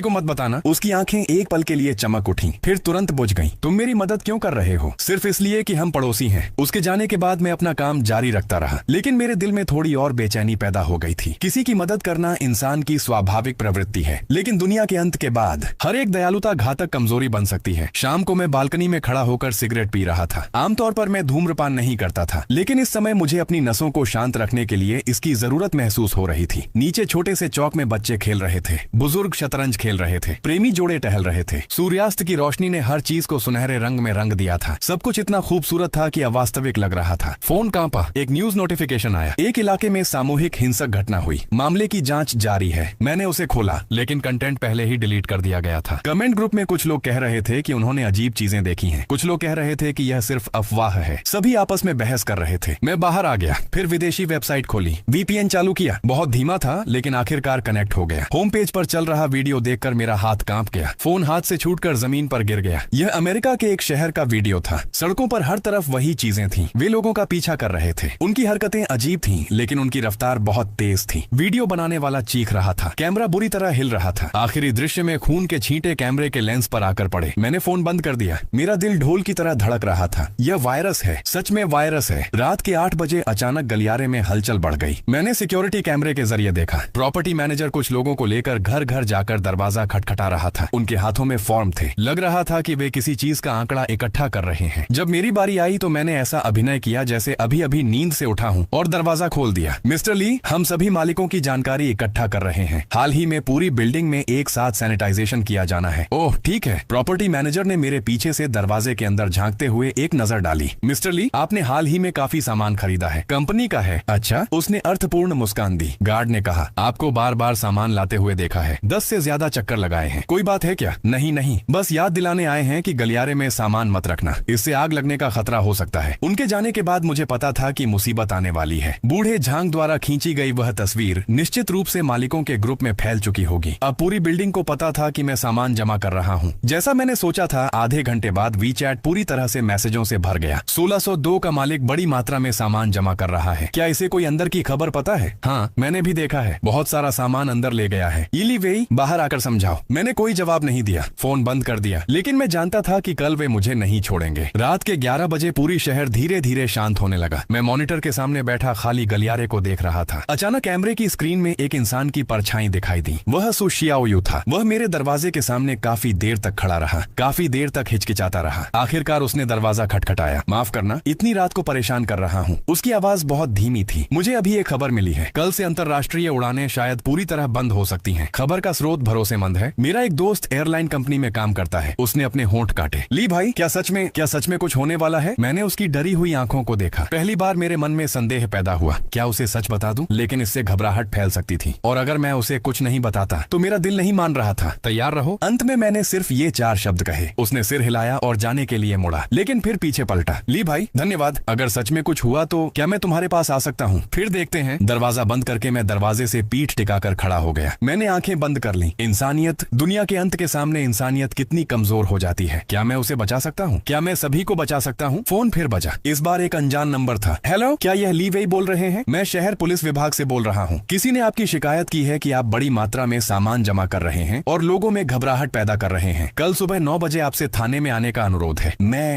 को मत बताना। उसकी आंखें एक पल के लिए चमक उठी, फिर तुरंत बुझ गईं। तुम मेरी मदद क्यों कर रहे हो? सिर्फ इसलिए कि हम पड़ोसी हैं। उसके जाने के बाद मैं अपना काम जारी रखता रहा, लेकिन मेरे दिल में थोड़ी और बेचैनी पैदा हो गई थी। किसी की मदद करना इंसान की स्वाभाविक प्रवृत्ति है, लेकिन दुनिया के अंत के बाद हर एक दयालुता घातक कमजोरी बन सकती है। शाम को मैं बालकनी में खड़ा होकर सिगरेट पी रहा था। आमतौर पर मैं धूम्रपान नहीं करता था, लेकिन इस समय मुझे अपनी नसों को शांत रखने के लिए इसकी जरूरत महसूस हो रही थी। नीचे छोटे से चौक में बच्चे खेल रहे थे, बुजुर्ग शतरंज खेल रहे थे, प्रेमी जोड़े टहल रहे थे। सूर्यास्त की रोशनी ने हर चीज को सुनहरे रंग में रंग दिया था। सब कुछ इतना खूबसूरत था कि अवास्तविक लग रहा था। फोन कांपा, एक न्यूज नोटिफिकेशन आया। एक इलाके में सामूहिक हिंसक घटना हुई, मामले की जांच जारी है। मैंने उसे खोला, लेकिन कंटेंट पहले ही डिलीट कर दिया गया था। कमेंट ग्रुप में कुछ लोग कह रहे थे कि उन्होंने अजीब चीजें देखी हैं। कुछ लोग कह रहे थे कि यह सिर्फ अफवाह है। सभी आपस में बहस कर रहे थे। मैं बाहर आ गया, फिर विदेशी वेबसाइट खोली, वीपीएन चालू किया। बहुत धीमा था, लेकिन आखिरकार कनेक्ट हो गया। होम पेज पर चल रहा वीडियो देखकर मेरा हाथ कांप गया। फोन हाथ से छूटकर जमीन पर गिर गया। यह अमेरिका के एक शहर का वीडियो था। सड़कों पर हर तरफ वही चीजें थीं। वे लोगों का पीछा कर रहे थे। उनकी हरकतें अजीब थीं, लेकिन उनकी रफ्तार बहुत तेज थी। वीडियो बनाने वाला चीख रहा था, कैमरा बुरी तरह हिल रहा था। आखिरी दृश्य में खून के छींटे कैमरे के लेंस पर आकर पड़े। मैंने फोन बंद कर दिया। मेरा दिल ढोल की तरह धड़क रहा था। यह वायरस है, सच में वायरस है। रात के 8 बजे अचानक गलियारे में हलचल बढ़ गई। मैंने सिक्योरिटी कैमरे के जरिए देखा। प्रॉपर्टी मैनेजर कुछ लोगों को लेकर घर घर जाकर दरवाजा खटखटा रहा था। उनके हाथों में फॉर्म थे। लग रहा था कि वे किसी चीज का आंकड़ा इकट्ठा कर रहे हैं। जब मेरी बारी आई तो मैंने ऐसा अभिनय किया जैसे अभी अभी नींद से उठा हूँ और दरवाजा खोल दिया। मिस्टर ली, हम सभी मालिकों की जानकारी इकट्ठा कर रहे हैं। हाल ही में पूरी बिल्डिंग में एक साथ सैनिटाइजेशन किया जाना है। ओह ठीक है। प्रॉपर्टी मैनेजर ने मेरे पीछे से दरवाजे के अंदर झांकते हुए एक नजर डाली। मिस्टर ली, आपने हाल ही में काफी सामान खरीदा है, कंपनी का है। अच्छा, उसने अर्थपूर्ण मुस्कान दी। गार्ड ने कहा, आपको बार बार सामान लाते हुए देखा है, 10 से ज्यादा चक्कर लगाए हैं। कोई बात है क्या? नहीं नहीं, बस याद दिलाने आए हैं कि गलियारे में सामान मत रखना, इससे आग लगने का खतरा हो सकता है। उनके जाने के बाद मुझे पता था कि मुसीबत आने वाली है। बूढ़े झांग द्वारा खींची गई वह तस्वीर निश्चित रूप से मालिकों के ग्रुप में फैल चुकी होगी। अब पूरी बिल्डिंग को पता था कि मैं सामान जमा कर रहा हूँ। जैसा मैंने सोचा था, आधे घंटे बाद वीचैट पूरी तरह से मैसेजों से भर गया। 1602 का मालिक बड़ी मात्रा में सामान जमा कर रहा है। क्या इसे कोई अंदर की खबर पता है? हाँ, मैंने भी देखा है, बहुत सारा सामान अंदर ले गया है। इली वेई, बाहर आकर समझाओ। मैंने कोई जवाब नहीं दिया, फोन बंद कर दिया। लेकिन मैं जानता था कि कल वे मुझे नहीं छोड़ेंगे। रात के 11 बजे पूरी शहर धीरे धीरे शांत होने लगा। मैं मॉनिटर के सामने बैठा खाली गलियारे को देख रहा था। अचानक कैमरे की स्क्रीन में एक इंसान की परछाई दिखाई दी। वह सु शियाओयू था। वह मेरे दरवाजे के सामने काफी देर तक खड़ा रहा, काफी देर तक हिचकिचाता रहा। आखिरकार उसने दरवाजा खटखटाया। माफ करना, इतनी रात को परेशान कर रहा हूँ। उसकी आवाज बहुत धीमी थी। मुझे अभी एक खबर मिली है, कल से अंतर्राष्ट्रीय उड़ानें शायद पूरी तरह बंद हो सकती हैं। खबर का स्रोत भरोसेमंद है। मेरा एक दोस्त एयरलाइन कंपनी में काम करता है। उसने अपने होंठ काटे। ली भाई, क्या सच में कुछ होने वाला है? मैंने उसकी डरी हुई आंखों को देखा। पहली बार मेरे मन में संदेह पैदा हुआ, क्या उसे सच बता दूं? लेकिन इससे घबराहट फैल सकती थी, और अगर मैं उसे कुछ नहीं बताता तो मेरा दिल नहीं मान रहा था। तैयार रहो। अंत में मैंने सिर्फ ये 4 शब्द कहे। उसने सिर हिलाया और जाने के लिए मुड़ा, लेकिन फिर पीछे पलटा। ली भाई, धन्यवाद। अगर सच में कुछ हुआ तो क्या मैं तुम्हारे पास आ सकता हूँ? फिर देखते हैं। दरवाजा बंद करके मैं दरवाजे से पीठ टिकाकर खड़ा हो गया। मैंने आंखें बंद कर ली। इंसानियत, दुनिया के अंत के सामने इंसानियत कितनी कमजोर हो जाती है। क्या मैं उसे बचा सकता हूँ? क्या मैं सभी को बचा सकता हूँ? फोन फिर बजा। इस बार एक अनजान नंबर था। हेलो, क्या यह ली वेई बोल रहे हैं? मैं शहर पुलिस विभाग से बोल रहा हूँ। किसी ने आपकी शिकायत की है कि आप बड़ी मात्रा में सामान जमा कर रहे हैं और लोगों में घबराहट पैदा कर रहे हैं। कल सुबह 9 बजे आपसे थाने में आने का अनुरोध है।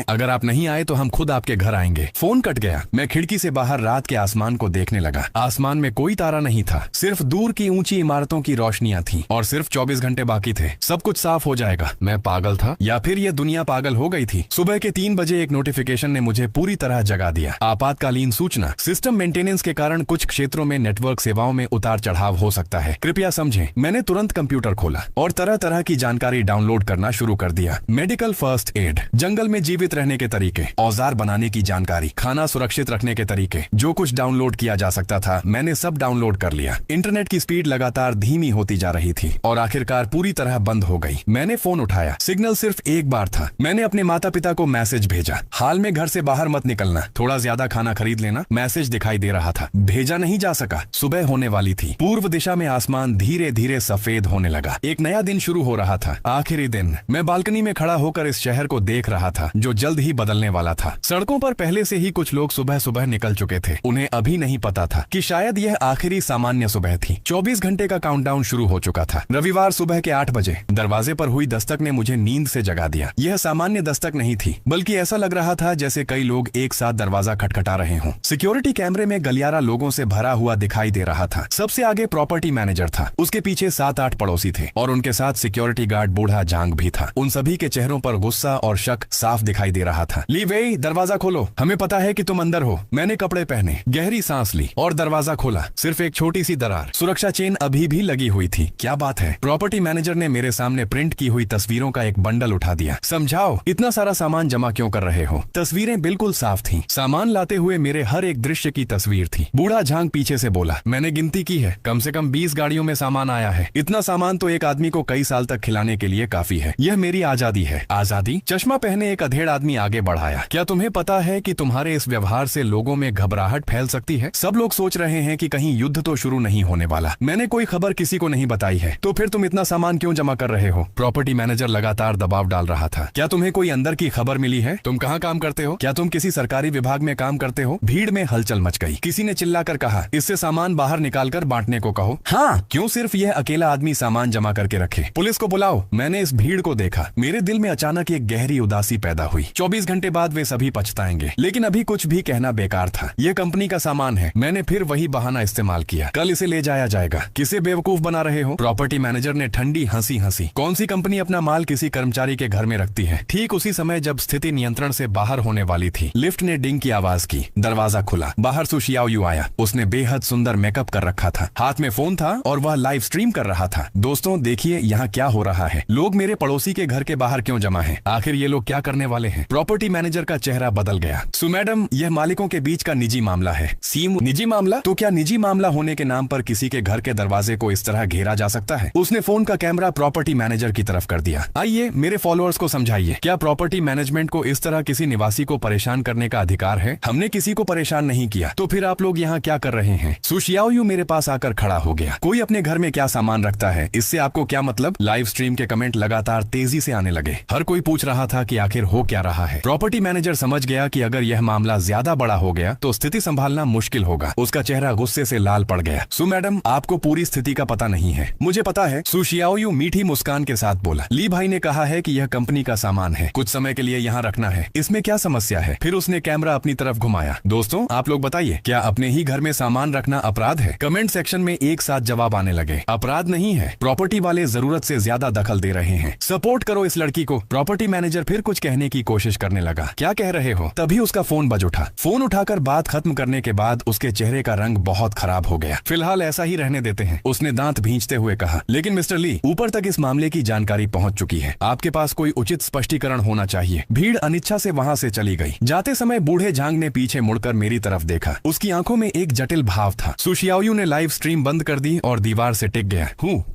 अगर आप नहीं आए तो हम खुद आपके घर आएंगे। फोन कट गया। मैं खिड़की से बाहर रात के आसमान को देखने लगा। आसमान में कोई तारा नहीं था, सिर्फ दूर की ऊंची इमारतों की रोशनियां थीं और सिर्फ 24 घंटे बाकी थे। सब कुछ साफ हो जाएगा। मैं पागल था या फिर यह दुनिया पागल हो गई थी? सुबह के 3 बजे एक नोटिफिकेशन ने मुझे पूरी तरह जगा दिया। आपातकालीन सूचना, सिस्टम मेंटेनेंस के कारण कुछ क्षेत्रों में नेटवर्क सेवाओं में उतार चढ़ाव हो सकता है, कृपया समझें। मैंने तुरंत कंप्यूटर खोला और तरह तरह की जानकारी डाउनलोड करना शुरू कर दिया। मेडिकल फर्स्ट एड, जंगल में जीवित रहने के तरीके, औजार बनाने की जानकारी, खाना सुरक्षित रखने के तरीके, जो कुछ डाउनलोड किया जा सकता था मैंने सब डाउनलोड कर लिया। इंटरनेट की स्पीड लगातार धीमी होती जा रही थी और आखिरकार पूरी तरह बंद हो गई। मैंने फोन उठाया। सिग्नल सिर्फ एक बार था। मैंने अपने माता पिता को मैसेज भेजा, हाल में घर से बाहर मत निकलना, थोड़ा ज्यादा खाना खरीद लेना। मैसेज दिखाई दे रहा था, भेजा नहीं जा सका। सुबह होने वाली थी। पूर्व दिशा में आसमान धीरे धीरे सफेद होने लगा। एक नया दिन शुरू हो रहा था। आखिरी दिन। मैं बालकनी में खड़ा होकर इस शहर को देख रहा था जो जल्द ही बदलने वाला था। सड़कों पर पहले से ही कुछ लोग सुबह सुबह निकल चुके थे। उन्हें अभी नहीं पता था कि शायद यह आखिरी सामान्य सुबह थी। 24 घंटे का काउंटडाउन शुरू हो चुका था। रविवार सुबह के 8 बजे दरवाजे पर हुई दस्तक ने मुझे नींद से जगा दिया। यह सामान्य दस्तक नहीं थी, बल्कि ऐसा लग रहा था जैसे कई लोग एक साथ दरवाजा खटखटा रहे हों। सिक्योरिटी कैमरे में गलियारा लोगों से भरा हुआ दिखाई दे रहा था। सबसे आगे प्रॉपर्टी मैनेजर था, उसके पीछे 7-8 पड़ोसी थे और उनके साथ सिक्योरिटी गार्ड बूढ़ा जांग भी था। उन सभी के चेहरों पर गुस्सा और शक साफ दिखाई दे रहा था। ली वेई, दरवाजा खोलो, हमें पता है कि तुम अंदर हो। मैंने कपड़े पहने, गहरी सांस ली और दरवाजा खोला। सिर्फ एक छोटी सी दरार, सुरक्षा चेन अभी भी लगी हुई थी। क्या बात है? प्रॉपर्टी मैनेजर ने मेरे सामने प्रिंट की हुई तस्वीरों का एक बंडल उठा दिया। समझाओ, इतना सारा सामान जमा क्यों कर रहे हो? तस्वीरें बिल्कुल साफ थीं। सामान लाते हुए मेरे हर एक दृश्य की तस्वीर थी। बूढ़ा झांग पीछे से बोला, मैंने गिनती की है, कम से कम 20 गाड़ियों में सामान आया है। इतना सामान तो एक आदमी को कई साल तक खिलाने के लिए काफी है। यह मेरी आजादी है। आजादी? चश्मा पहने एक अधेड़ आदमी आगे बढ़ाया। क्या तुम्हें पता है कि तुम्हारे इस व्यवहार से लोगों में घबराहट फैल सकती है? सब लोग सोच रहे हैं कि कहीं युद्ध तो शुरू नहीं होने वाला। मैंने कोई खबर किसी को नहीं बताई है, तो फिर तुम इतना सामान क्यों जमा कर रहे हो? प्रॉपर्टी मैनेजर लगातार दबाव डाल रहा था। क्या तुम्हें कोई अंदर की खबर मिली है? तुम कहाँ काम करते हो? क्या तुम किसी सरकारी विभाग में काम करते हो? भीड़ में हलचल मच गई। किसी ने चिल्लाकर कहा, इससे सामान बाहर निकालकर बांटने को कहो। हाँ, क्यों सिर्फ यह अकेला आदमी सामान जमा करके रखे? पुलिस को बुलाओ। मैंने इस भीड़ को देखा। मेरे दिल में अचानक एक गहरी उदासी पैदा हुई। 24 घंटे बाद वे सभी पछताएंगे, लेकिन अभी कुछ भी कहना बेकार था। यह कंपनी का सामान है। मैंने फिर वही बहाना इस्तेमाल किया, कल इसे ले जाया जाएगा। किसे बेवकूफ बना रहे हो? प्रॉपर्टी मैनेजर ने ठंडी हंसी हंसी। कौन सी कंपनी अपना माल किसी कर्मचारी के घर में रखती है? ठीक उसी समय जब स्थिति नियंत्रण से बाहर होने वाली थी, लिफ्ट ने डिंग की आवाज की। दरवाजा खुला। बाहर सु शियाओयू आया। उसने बेहद सुंदर मेकअप कर रखा था, हाथ में फोन था और वह लाइव स्ट्रीम कर रहा था। दोस्तों देखिए यहाँ क्या हो रहा है। लोग मेरे पड़ोसी के घर के बाहर क्यों जमा है? आखिर ये लोग क्या करने वाले हैं? प्रॉपर्टी मैनेजर का चेहरा बदल गया। सु मैडम, यह मालिकों के बीच का निजी मामला है। सीम, निजी मामला? तो क्या निजी मामला होने के नाम पर किसी के घर के दरवाजे को इस तरह घेरा जा सकता है? उसने फोन का कैमरा प्रॉपर्टी मैनेजर की तरफ कर दिया। आइए मेरे फॉलोअर्स को समझाइए, क्या प्रॉपर्टी मैनेजमेंट को इस तरह किसी निवासी को परेशान करने का अधिकार है? हमने किसी को परेशान नहीं किया। तो फिर आप लोग यहाँ क्या कर रहे हैं? सु शियाओयू मेरे पास आकर खड़ा हो गया। कोई अपने घर में क्या सामान रखता है, इससे आपको क्या मतलब? लाइव स्ट्रीम के कमेंट लगातार तेजी से आने लगे। हर कोई पूछ रहा था कि आखिर हो क्या रहा है। प्रॉपर्टी मैनेजर समझ गया कि अगर यह मामला ज्यादा बड़ा हो गया तो स्थिति संभालना मुश्किल होगा। उसका चेहरा गुस्से से लाल पड़ गया। सु मैडम, आपको पूरी स्थिति का पता नहीं है। मुझे पता है, सु शियाओयू मीठी मुस्कान के साथ बोला। ली भाई ने कहा है कि यह कंपनी का सामान है, कुछ समय के लिए यहाँ रखना है। इसमें क्या समस्या है? फिर उसने कैमरा अपनी तरफ घुमाया। दोस्तों आप लोग बताइए, क्या अपने ही घर में सामान रखना अपराध है? कमेंट सेक्शन में एक साथ जवाब आने लगे। अपराध नहीं है, प्रॉपर्टी वाले जरूरत से ज्यादा दखल दे रहे हैं। सपोर्ट करो इस लड़की को। प्रॉपर्टी मैनेजर फिर कुछ कहने की कोशिश करने लगा। क्या कह रहे हो? तभी उसका फोन बज उठा। फोन उठाकर बात खत्म करने के बाद उसके चेहरे का रंग बहुत खराब हो गया। फिलहाल ऐसा ही रहने देते हैं, उसने दांत भींचते हुए कहा। लेकिन मिस्टर ली, ऊपर तक इस मामले की जानकारी पहुंच चुकी है। आपके पास कोई उचित स्पष्टीकरण होना चाहिए। भीड़ अनिच्छा से वहां से चली गई। जाते समय बूढ़े झांग ने पीछे मुड़कर मेरी तरफ देखा। उसकी आंखों में एक जटिल भाव था। सु शियाओयू ने लाइव स्ट्रीम बंद कर दी और दीवार से टिक गया।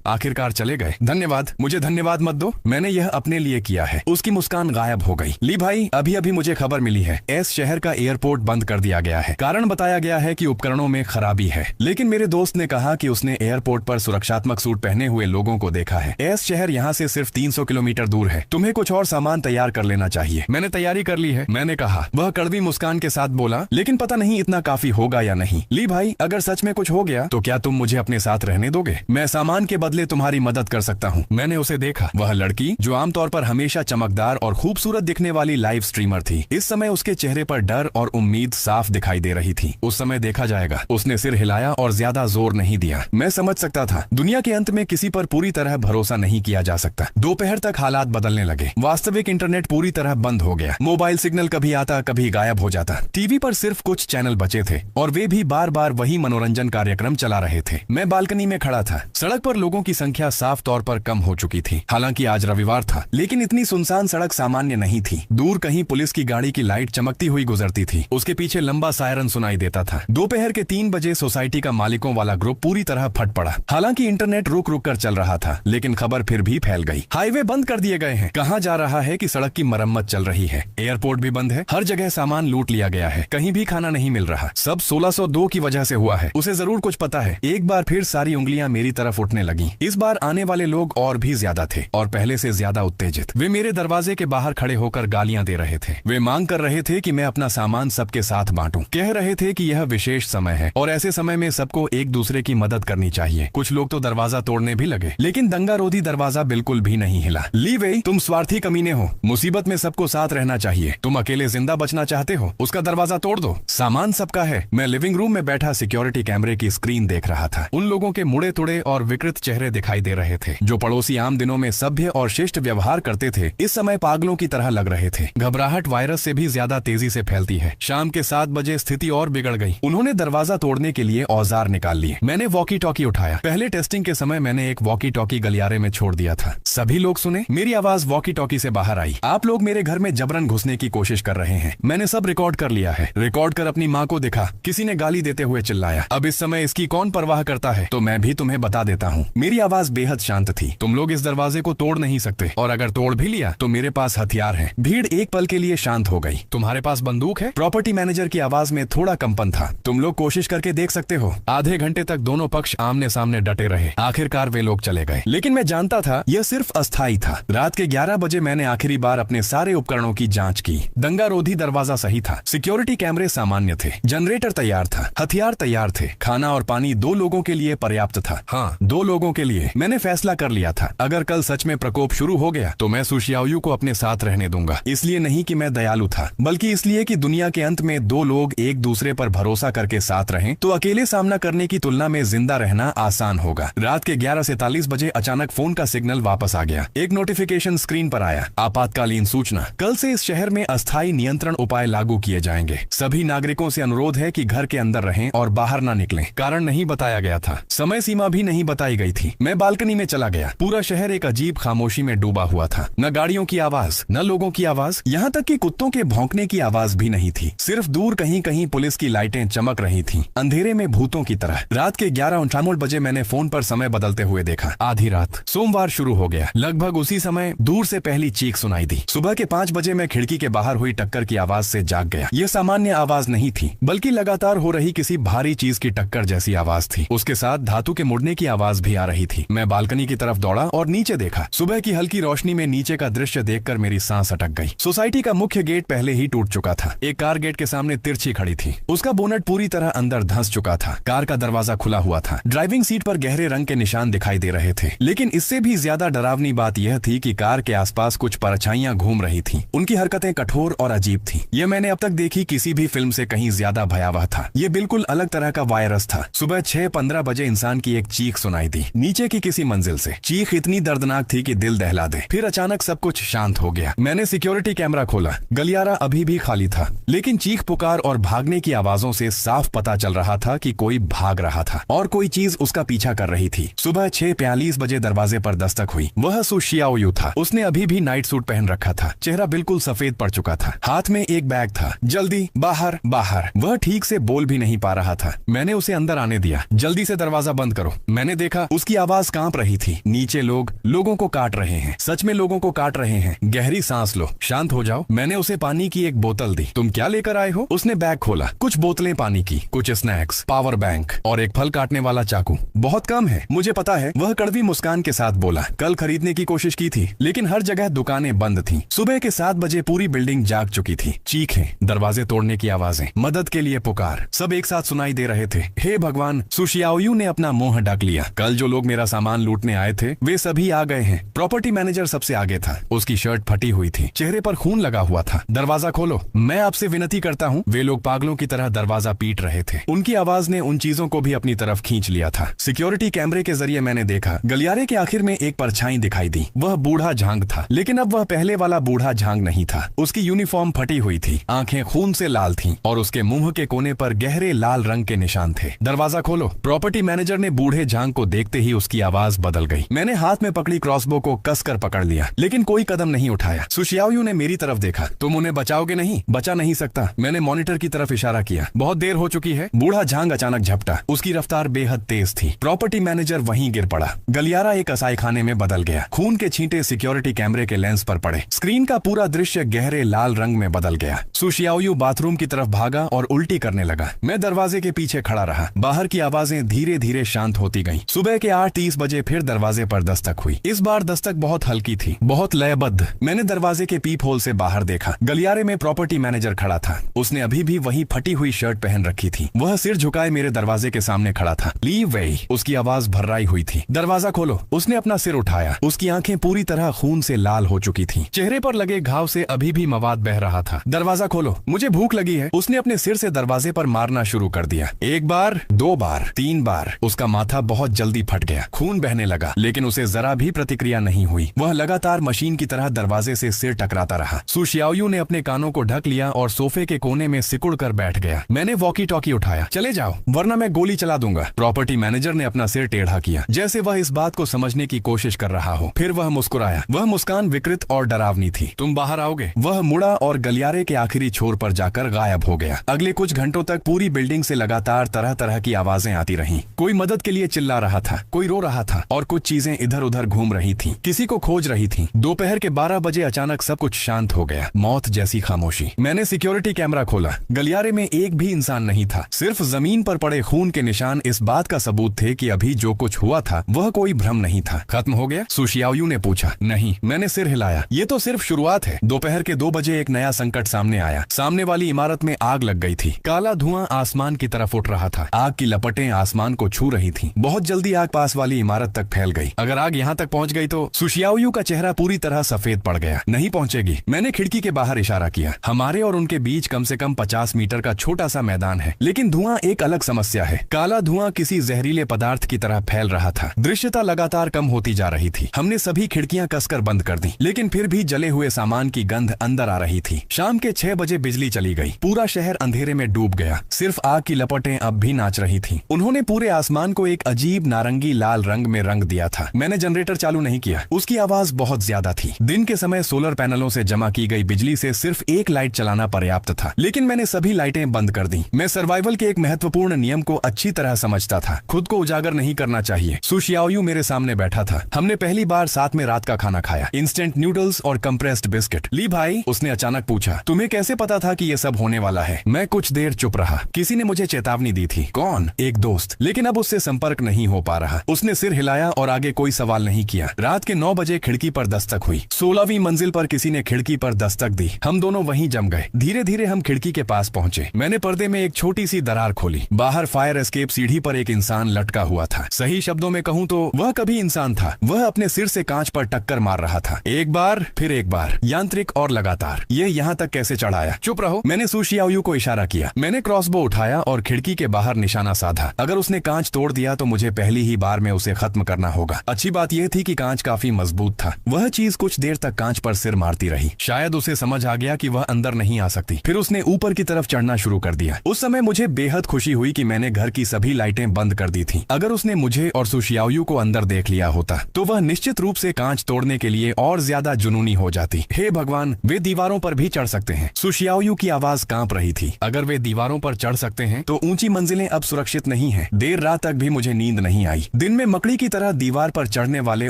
आखिरकार चले गए। धन्यवाद, मुझे धन्यवाद मत दो, मैंने यह अपने लिए किया है। उसकी मुस्कान गायब हो गई। ली भाई, अभी अभी मुझे खबर मिली है, एस शहर का एयरपोर्ट बंद कर दिया गया है। कारण बताया गया है कि उपकरणों में खराबी है। लेकिन मेरे दोस्त ने कहा कि उसने एयरपोर्ट पर सुरक्षात्मक सूट पहने हुए लोगों को देखा है। एस शहर यहाँ से सिर्फ 300 किलोमीटर दूर है। तुम्हें कुछ और सामान तैयार कर लेना चाहिए। मैंने तैयारी कर ली है, मैंने कहा। वह कड़वी मुस्कान के साथ बोला, लेकिन पता नहीं इतना काफी होगा या नहीं। ली भाई, अगर सच में कुछ हो गया तो क्या तुम मुझे अपने साथ रहने दोगे? मैं सामान के बदले तुम्हारी मदद कर सकता हूँ। मैंने उसे देखा। वह लड़की जो आमतौर पर हमेशा चमकदार और खूबसूरत दिखने वाली लाइव स्ट्रीमर थी, इस समय उसके चेहरे पर डर और उम्मीद साफ दिखाई दे रही थी। उस समय देखा जाएगा। उसने सिर हिलाया और ज्यादा जोर नहीं दिया। मैं समझ सकता था, दुनिया के अंत में किसी पर पूरी तरह भरोसा नहीं किया जा सकता। दोपहर तक हालात बदलने लगे। वास्तविक इंटरनेट पूरी तरह बंद हो गया। मोबाइल सिग्नल कभी आता कभी गायब हो जाता। टीवी पर सिर्फ कुछ चैनल बचे थे और वे भी बार बार वही मनोरंजन कार्यक्रम चला रहे थे। मैं बालकनी में खड़ा था। सड़क पर लोगों की संख्या साफ तौर पर कम हो चुकी थी। हालांकि आज रविवार था, लेकिन इतनी सुनसान सड़क सामान्य नहीं थी। दूर कहीं पुलिस की गाड़ी की लाइट चमकती हुई गुजरती थी। उसके पीछे लंबा सायरन सुनाई देता था। दोपहर के 3 बजे सोसाइटी का मालिकों वाला ग्रुप पूरी तरह फट पड़ा। हालांकि इंटरनेट रुक रुक कर चल रहा था, लेकिन खबर फिर भी फैल गई। हाईवे बंद कर दिए गए हैं। कहा जा रहा है कि सड़क की मरम्मत चल रही है। एयरपोर्ट भी बंद है। हर जगह सामान लूट लिया गया है। कहीं भी खाना नहीं मिल रहा। सब 1602 की वजह से हुआ है। उसे जरूर कुछ पता है। एक बार फिर सारी उंगलियां मेरी तरफ उठने लगी। इस बार आने वाले लोग और भी ज्यादा थे और पहले से ज्यादा उत्तेजित। वे मेरे दरवाजे के बाहर खड़े होकर गालियां दे रहे थे। वे मांग कर रहे थे कि मैं अपना सामान सबके साथ बांटूं। कह रहे थे कि यह विशेष समय है और और ऐसे समय में सबको एक दूसरे की मदद करनी चाहिए। कुछ लोग तो दरवाजा तोड़ने भी लगे, लेकिन दंगारोधी दरवाजा बिल्कुल भी नहीं हिला। ली वेई, तुम स्वार्थी कमीने हो। मुसीबत में सबको साथ रहना चाहिए। तुम अकेले जिंदा बचना चाहते हो, उसका दरवाजा तोड़ दो। सामान सबका है। मैं लिविंग रूम में बैठा सिक्योरिटी कैमरे की स्क्रीन देख रहा था। उन लोगों के मुड़े तुड़े और विकृत चेहरे दिखाई दे रहे थे जो पड़ोसी आम दिनों में सभ्य और शिष्ट व्यवहार करते थे, इस समय पागलों की तरह लग रहे थे। घबराहट वायरस से भी ज्यादा तेजी से फैलती है। शाम के 7 बजे स्थिति और बिगड़ गई। उन्होंने दरवाजा तोड़ने के लिए औजार निकाल लिए। मैंने वॉकी टॉकी उठाया। पहले टेस्टिंग के समय मैंने एक वॉकी टॉकी गलियारे में छोड़ दिया था। सभी लोग सुने। मेरी आवाज वॉकी टॉकी से बाहर आई। आप लोग मेरे घर में जबरन घुसने की कोशिश कर रहे हैं। मैंने सब रिकॉर्ड कर लिया है। रिकॉर्ड कर अपनी माँ को दिखा। किसी ने गाली देते हुए चिल्लाया। अब इस समय इसकी कौन परवाह करता है, तो मैं भी तुम्हें बता देता हूँ। मेरी आवाज बेहद शांत थी। तुम लोग इस दरवाजे को तोड़ नहीं सकते, और अगर तोड़ भी लिया तो मेरे पास हथियार है। भीड़ एक पल के लिए शांत हो गई। तुम्हारे पास बंदूक है? प्रॉपर्टी मैनेजर की आवाज में थोड़ा कंपन था। तुम लोग कोशिश करके देख सकते हो। आधे घंटे तक दोनों पक्ष आमने सामने डटे रहे। आखिरकार वे लोग चले गए, लेकिन मैं जानता था यह सिर्फ अस्थायी था। रात के 11 बजे मैंने आखिरी बार अपने सारे उपकरणों की जांच की। दंगारोधी दरवाजा सही था। सिक्योरिटी कैमरे सामान्य थे। जनरेटर तैयार था। हथियार तैयार थे। खाना और पानी 2 लोगों के लिए पर्याप्त था। हाँ, 2 लोगों के लिए। मैंने फैसला कर लिया था, अगर कल सच में प्रकोप शुरू हो गया तो मैं सुशियाओयू को अपने साथ रहने दूंगा। इसलिए नहीं कि मैं दयालु था, बल्कि इसलिए कि दुनिया के अंत में 2 लोग एक दूसरे पर भरोसा करके साथ रहें तो अकेले सामना करने की तुलना में जिंदा रहना आसान होगा। रात के 11:43 बजे अचानक फोन का सिग्नल वापस आ गया। एक नोटिफिकेशन स्क्रीन पर आया। आपातकालीन सूचना। कल से इस शहर में अस्थायी नियंत्रण उपाय लागू किए जाएंगे। सभी नागरिकों से अनुरोध है कि घर के अंदर रहें और बाहर न निकलें। कारण नहीं बताया गया था। समय सीमा भी नहीं बताई गई थी। मैं बालकनी में चला गया। पूरा शहर एक अजीब खामोशी में डूबा हुआ था। न गाड़ियों की आवाज, न लोगों की आवाज, यहाँ तक कि कुत्तों के भौंकने की आवाज भी नहीं थी। सिर्फ दूर कहीं कहीं पुलिस की लाइटें चमक रही थीं, अंधेरे में भूतों की तरह। रात के 11:59 बजे मैंने फोन पर समय बदलते हुए देखा। आधी रात। सोमवार शुरू हो गया। लगभग उसी समय दूर से पहली चीख सुनाई दी। सुबह के 5 बजे मैं खिड़की के बाहर हुई टक्कर की आवाज से जाग गया। यह सामान्य आवाज नहीं थी, बल्कि लगातार हो रही किसी भारी चीज की टक्कर जैसी आवाज थी। उसके साथ धातु के मुड़ने की आवाज भी आ रही थी। मैं बालकनी की तरफ दौड़ा और नीचे देखा। सुबह की हल्की रोशनी में नीचे का दृश्य देखकर मेरी सांस अटक गई। सोसाइटी का मुख्य गेट पहले ही टूट चुका था। एक कार गेट के सामने तिरछी खड़ी थी। उसका बोनट पूरी तरह अंदर धंस चुका था। कार का दरवाजा खुला हुआ था। ड्राइविंग सीट पर गहरे रंग के निशान दिखाई दे रहे थे। लेकिन इससे भी ज्यादा डरावनी बात यह थी कि कार के आसपास कुछ परछाइयां घूम रही थीं। उनकी हरकतें कठोर और अजीब थीं। यह मैंने अब तक देखी किसी भी फिल्म से कहीं ज्यादा भयावह था। यह बिल्कुल अलग तरह का वायरस था। सुबह 6:15 बजे इंसान की एक चीख सुनाई दी, नीचे की किसी मंजिल से। चीख इतनी दर्दनाक थी कि दिल दहला दे। फिर अचानक सब कुछ शांत हो गया। मैंने सिक्योरिटी कैमरा खोला। गलियारा अभी भी खाली था, लेकिन चीख पुकार और भागने की आवाजों से साफ पता चल रहा था कि कोई भाग रहा था और कोई चीज उसका पीछा कर रही थी। सुबह 6:42 बजे दरवाजे पर दस्तक हुई। वह सुशियाओयू था। उसने अभी भी नाइट सूट पहन रखा था। चेहरा बिल्कुल सफेद पड़ चुका था। हाथ में एक बैग था। जल्दी बाहर बाहर। वह ठीक से बोल भी नहीं पा रहा था। मैंने उसे अंदर आने दिया। जल्दी से दरवाजा बंद करो। मैंने देखा उसकी आवाज कांप रही थी। नीचे लोगों को काट रहे हैं। सच में लोगों को काट रहे हैं। गहरी सांस लो। शांत हो जाओ। मैंने उसे पानी की एक बोतल दी। तुम क्या लेकर आए हो? उसने बैग खोला। कुछ बोतलें पानी की, कुछ स्नैक्स, पावर बैंक और एक फल काटने वाला चाकू। बहुत कम है, मुझे पता है। वह कड़वी मुस्कान के साथ बोला। कल खरीदने की कोशिश की थी, लेकिन हर जगह दुकानें बंद थीं। सुबह के 7 बजे पूरी बिल्डिंग जाग चुकी थी। चीखें, दरवाजे तोड़ने की आवाजें, मदद के लिए पुकार, सब एक साथ सुनाई दे रहे थे। हे भगवान, सुशियाओयू ने अपना मुंह ढक लिया। कल जो लोग मेरा सामान लूटने आए थे वे सभी आ गए हैं। प्रॉपर्टी मैनेजर सबसे आगे था। उसकी शर्ट फटी हुई थी। चेहरे पर खून लगा हुआ था। दरवाजा खोलो, मैं आपसे विनती करता हूँ। वे लोग पागलों की तरह दरवाजा पीट रहे थे। उनकी आवाज ने उन चीजों को भी अपनी तरफ खींच लिया था। सिक्योरिटी कैमरे के जरिए मैंने देखा, गलियारे के आखिर में एक परछाई दिखाई दी। वह बूढ़ा झांग था, लेकिन अब वह पहले वाला बूढ़ा झांग नहीं था। उसकी यूनिफॉर्म फटी हुई थी, आंखें खून से लाल थीं और उसके मुंह के कोने पर गहरे लाल रंग के निशान थे। दरवाजा खोलो। प्रॉपर्टी मैनेजर ने बूढ़े झांग को देखते ही उसकी आवाज बदल गई। मैंने हाथ में पकड़ी क्रॉसबो को कसकर पकड़ लिया, लेकिन कोई कदम नहीं उठाया। सुशियाओयू ने मेरी तरफ देखा। तुम उन्हें बचाओगे नहीं? बचा नहीं सकता। मैंने मॉनिटर की तरफ इशारा किया। बहुत देर हो चुकी है। बूढ़ा झांग अचानक झपटा। उसकी रफ्तार बेहद तेज थी। प्रॉपर्टी मैनेजर वहीं गिर पड़ा। गलियारा एक कसाईखाने में बदल गया। खून के छींटे सिक्योरिटी कैमरे के लेंस पर पड़े। स्क्रीन का पूरा दृश्य गहरे लाल रंग में बदल गया। सुशियाओयू बाथरूम की तरफ भागा और उल्टी करने लगा। मैं दरवाजे के पीछे खड़ा रहा। बाहर की आवाजें धीरे धीरे शांत होती गईं। सुबह के 8:30 बजे फिर दरवाजे पर दस्तक हुई। इस बार दस्तक बहुत हल्की थी, बहुत लयबद्ध। मैंने दरवाजे के पीप होल से बाहर देखा। गलियारे में प्रॉपर्टी मैनेजर खड़ा था। उसने अभी भी वही फटी हुई शर्ट पहन रखी थी। वह वह सिर झुकाए मेरे दरवाजे के सामने खड़ा था। लीव वे, उसकी आवाज भर्राई हुई थी। दरवाजा खोलो। उसने अपना सिर उठाया। उसकी आंखें पूरी तरह खून से लाल हो चुकी थी। चेहरे पर लगे घाव से अभी भी मवाद बह रहा था। दरवाजा खोलो, मुझे भूख लगी है। उसने अपने सिर से दरवाजे पर मारना शुरू कर दिया। 1 बार, 2 बार, 3 बार। उसका माथा बहुत जल्दी फट गया। खून बहने लगा, लेकिन उसे जरा भी प्रतिक्रिया नहीं हुई। वह लगातार मशीन की तरह दरवाजे से सिर टकराता रहा। सु शियाओयू ने अपने कानों को ढक लिया और सोफे के कोने में सिकुड़ कर बैठ गया। मैंने वॉकी टॉकी उठाया। चले जाओ, वरना मैं गोली चला दूंगा। प्रॉपर्टी मैनेजर ने अपना सिर टेढ़ा किया, जैसे वह इस बात को समझने की कोशिश कर रहा हो। फिर वह मुस्कुराया। वह मुस्कान विकृत और डरावनी थी। तुम बाहर आओगे? वह मुड़ा और गलियारे के आखिरी छोर पर जाकर गायब हो गया। अगले कुछ घंटों तक पूरी बिल्डिंग से लगातार तरह तरह की आवाजें आती रहीं। कोई मदद के लिए चिल्ला रहा था, कोई रो रहा था और कुछ चीजें इधर उधर घूम रही थीं, किसी को खोज रही थीं। दोपहर के 12 बजे अचानक सब कुछ शांत हो गया। मौत जैसी खामोशी। मैंने सिक्योरिटी कैमरा खोला। गलियारे में एक भी इंसान नहीं था। सिर्फ जमीन पर पड़े खून के निशान इस बात का सबूत थे कि अभी जो कुछ हुआ था वह कोई भ्रम नहीं था। खत्म हो गया? सु शियाओयू ने पूछा। नहीं, मैंने सिर हिलाया। ये तो सिर्फ शुरुआत है। दोपहर के 2 बजे एक नया संकट सामने आया। सामने वाली इमारत में आग लग गई थी। काला धुआं आसमान की तरफ उठ रहा था। आग की लपटें आसमान को छू रही थीं। बहुत जल्दी आग पास वाली इमारत तक फैल गई। अगर आग यहाँ तक पहुंच गई तो? सु शियाओयू का चेहरा पूरी तरह सफेद पड़ गया। नहीं पहुंचेगी। मैंने खिड़की के बाहर इशारा किया। हमारे और उनके बीच कम से कम 50 मीटर का छोटा सा मैदान है, लेकिन धुआं एक अलग समस्या है। काला धुआं किसी जहरीले पदार्थ की तरह फैल रहा था। दृश्यता लगातार कम होती जा रही थी। हमने सभी खिड़कियां कसकर बंद कर दी, लेकिन फिर भी जले हुए सामान की गंध अंदर आ रही थी। शाम के 6 बजे बिजली चली गई। पूरा शहर अंधेरे में डूब गया। सिर्फ आग की लपटें अब भी नाच रही थीं। उन्होंने पूरे आसमान को एक अजीब नारंगी लाल रंग में रंग दिया था। मैंने जनरेटर चालू नहीं किया। उसकी आवाज बहुत ज्यादा थी। दिन के समय सोलर पैनलों से जमा की गई बिजली से सिर्फ एक लाइट चलाना पर्याप्त था, लेकिन मैंने सभी लाइटें बंद कर दी। मैं सर्वाइवल के एक महत्वपूर्ण नियम को अच्छी तरह समझता था। खुद को उजागर नहीं करना चाहिए। सु शियाओयू मेरे सामने बैठा था। हमने पहली बार साथ में रात का खाना खाया। इंस्टेंट नूडल्स और कंप्रेस्ड बिस्किट। ली भाई, उसने अचानक पूछा, तुम्हें कैसे पता था कि ये सब होने वाला है? मैं कुछ देर चुप रहा। किसी ने मुझे चेतावनी दी थी। कौन? एक दोस्त, लेकिन अब उससे संपर्क नहीं हो पा रहा। उसने सिर हिलाया और आगे कोई सवाल नहीं किया। रात के 9 बजे खिड़की पर दस्तक हुई। 16वीं मंजिल पर किसी ने खिड़की पर दस्तक दी। हम दोनों वहीं जम गए। धीरे धीरे हम खिड़की के पास पहुंचे। मैंने पर्दे में एक छोटी सी दरार खोली। बाहर फायर एस्केप सीढ़ी पर एक इंसान लटका हुआ था। सही शब्दों में कहूं तो वह कभी इंसान था। वह अपने सिर से कांच पर टक्कर मार रहा था। एक बार, फिर एक बार, यांत्रिक और लगातार। ये यहाँ तक कैसे चढ़ाया? चुप रहो, मैंने सु शियाओयू को इशारा किया। मैंने क्रॉसबो उठाया और खिड़की के बाहर निशाना साधा। अगर उसने कांच तोड़ दिया तो मुझे पहली ही बार में उसे खत्म करना होगा। अच्छी बात यह थी कि कांच काफी मजबूत था। वह चीज कुछ देर तक कांच पर सिर मारती रही। शायद उसे समझ आ गया कि वह अंदर नहीं आ सकती। फिर उसने ऊपर की तरफ चढ़ना शुरू कर दिया। उस समय मुझे बेहद खुशी हुई कि मैंने घर की सभी लाइटें बंद कर दी थीं। अगर उसने मुझे और सु शियाओयू को अंदर देख लिया होता तो वह निश्चित रूप से कांच तोड़ने के लिए और ज्यादा जुनूनी हो जाती। हे भगवान, वे दीवारों पर भी चढ़ सकते हैं। सु शियाओयू की आवाज कांप रही थी। अगर वे दीवारों पर चढ़ सकते हैं तो ऊंची मंजिलें अब सुरक्षित नहीं है। देर रात तक भी मुझे नींद नहीं आई। दिन में मकड़ी की तरह दीवार पर चढ़ने वाले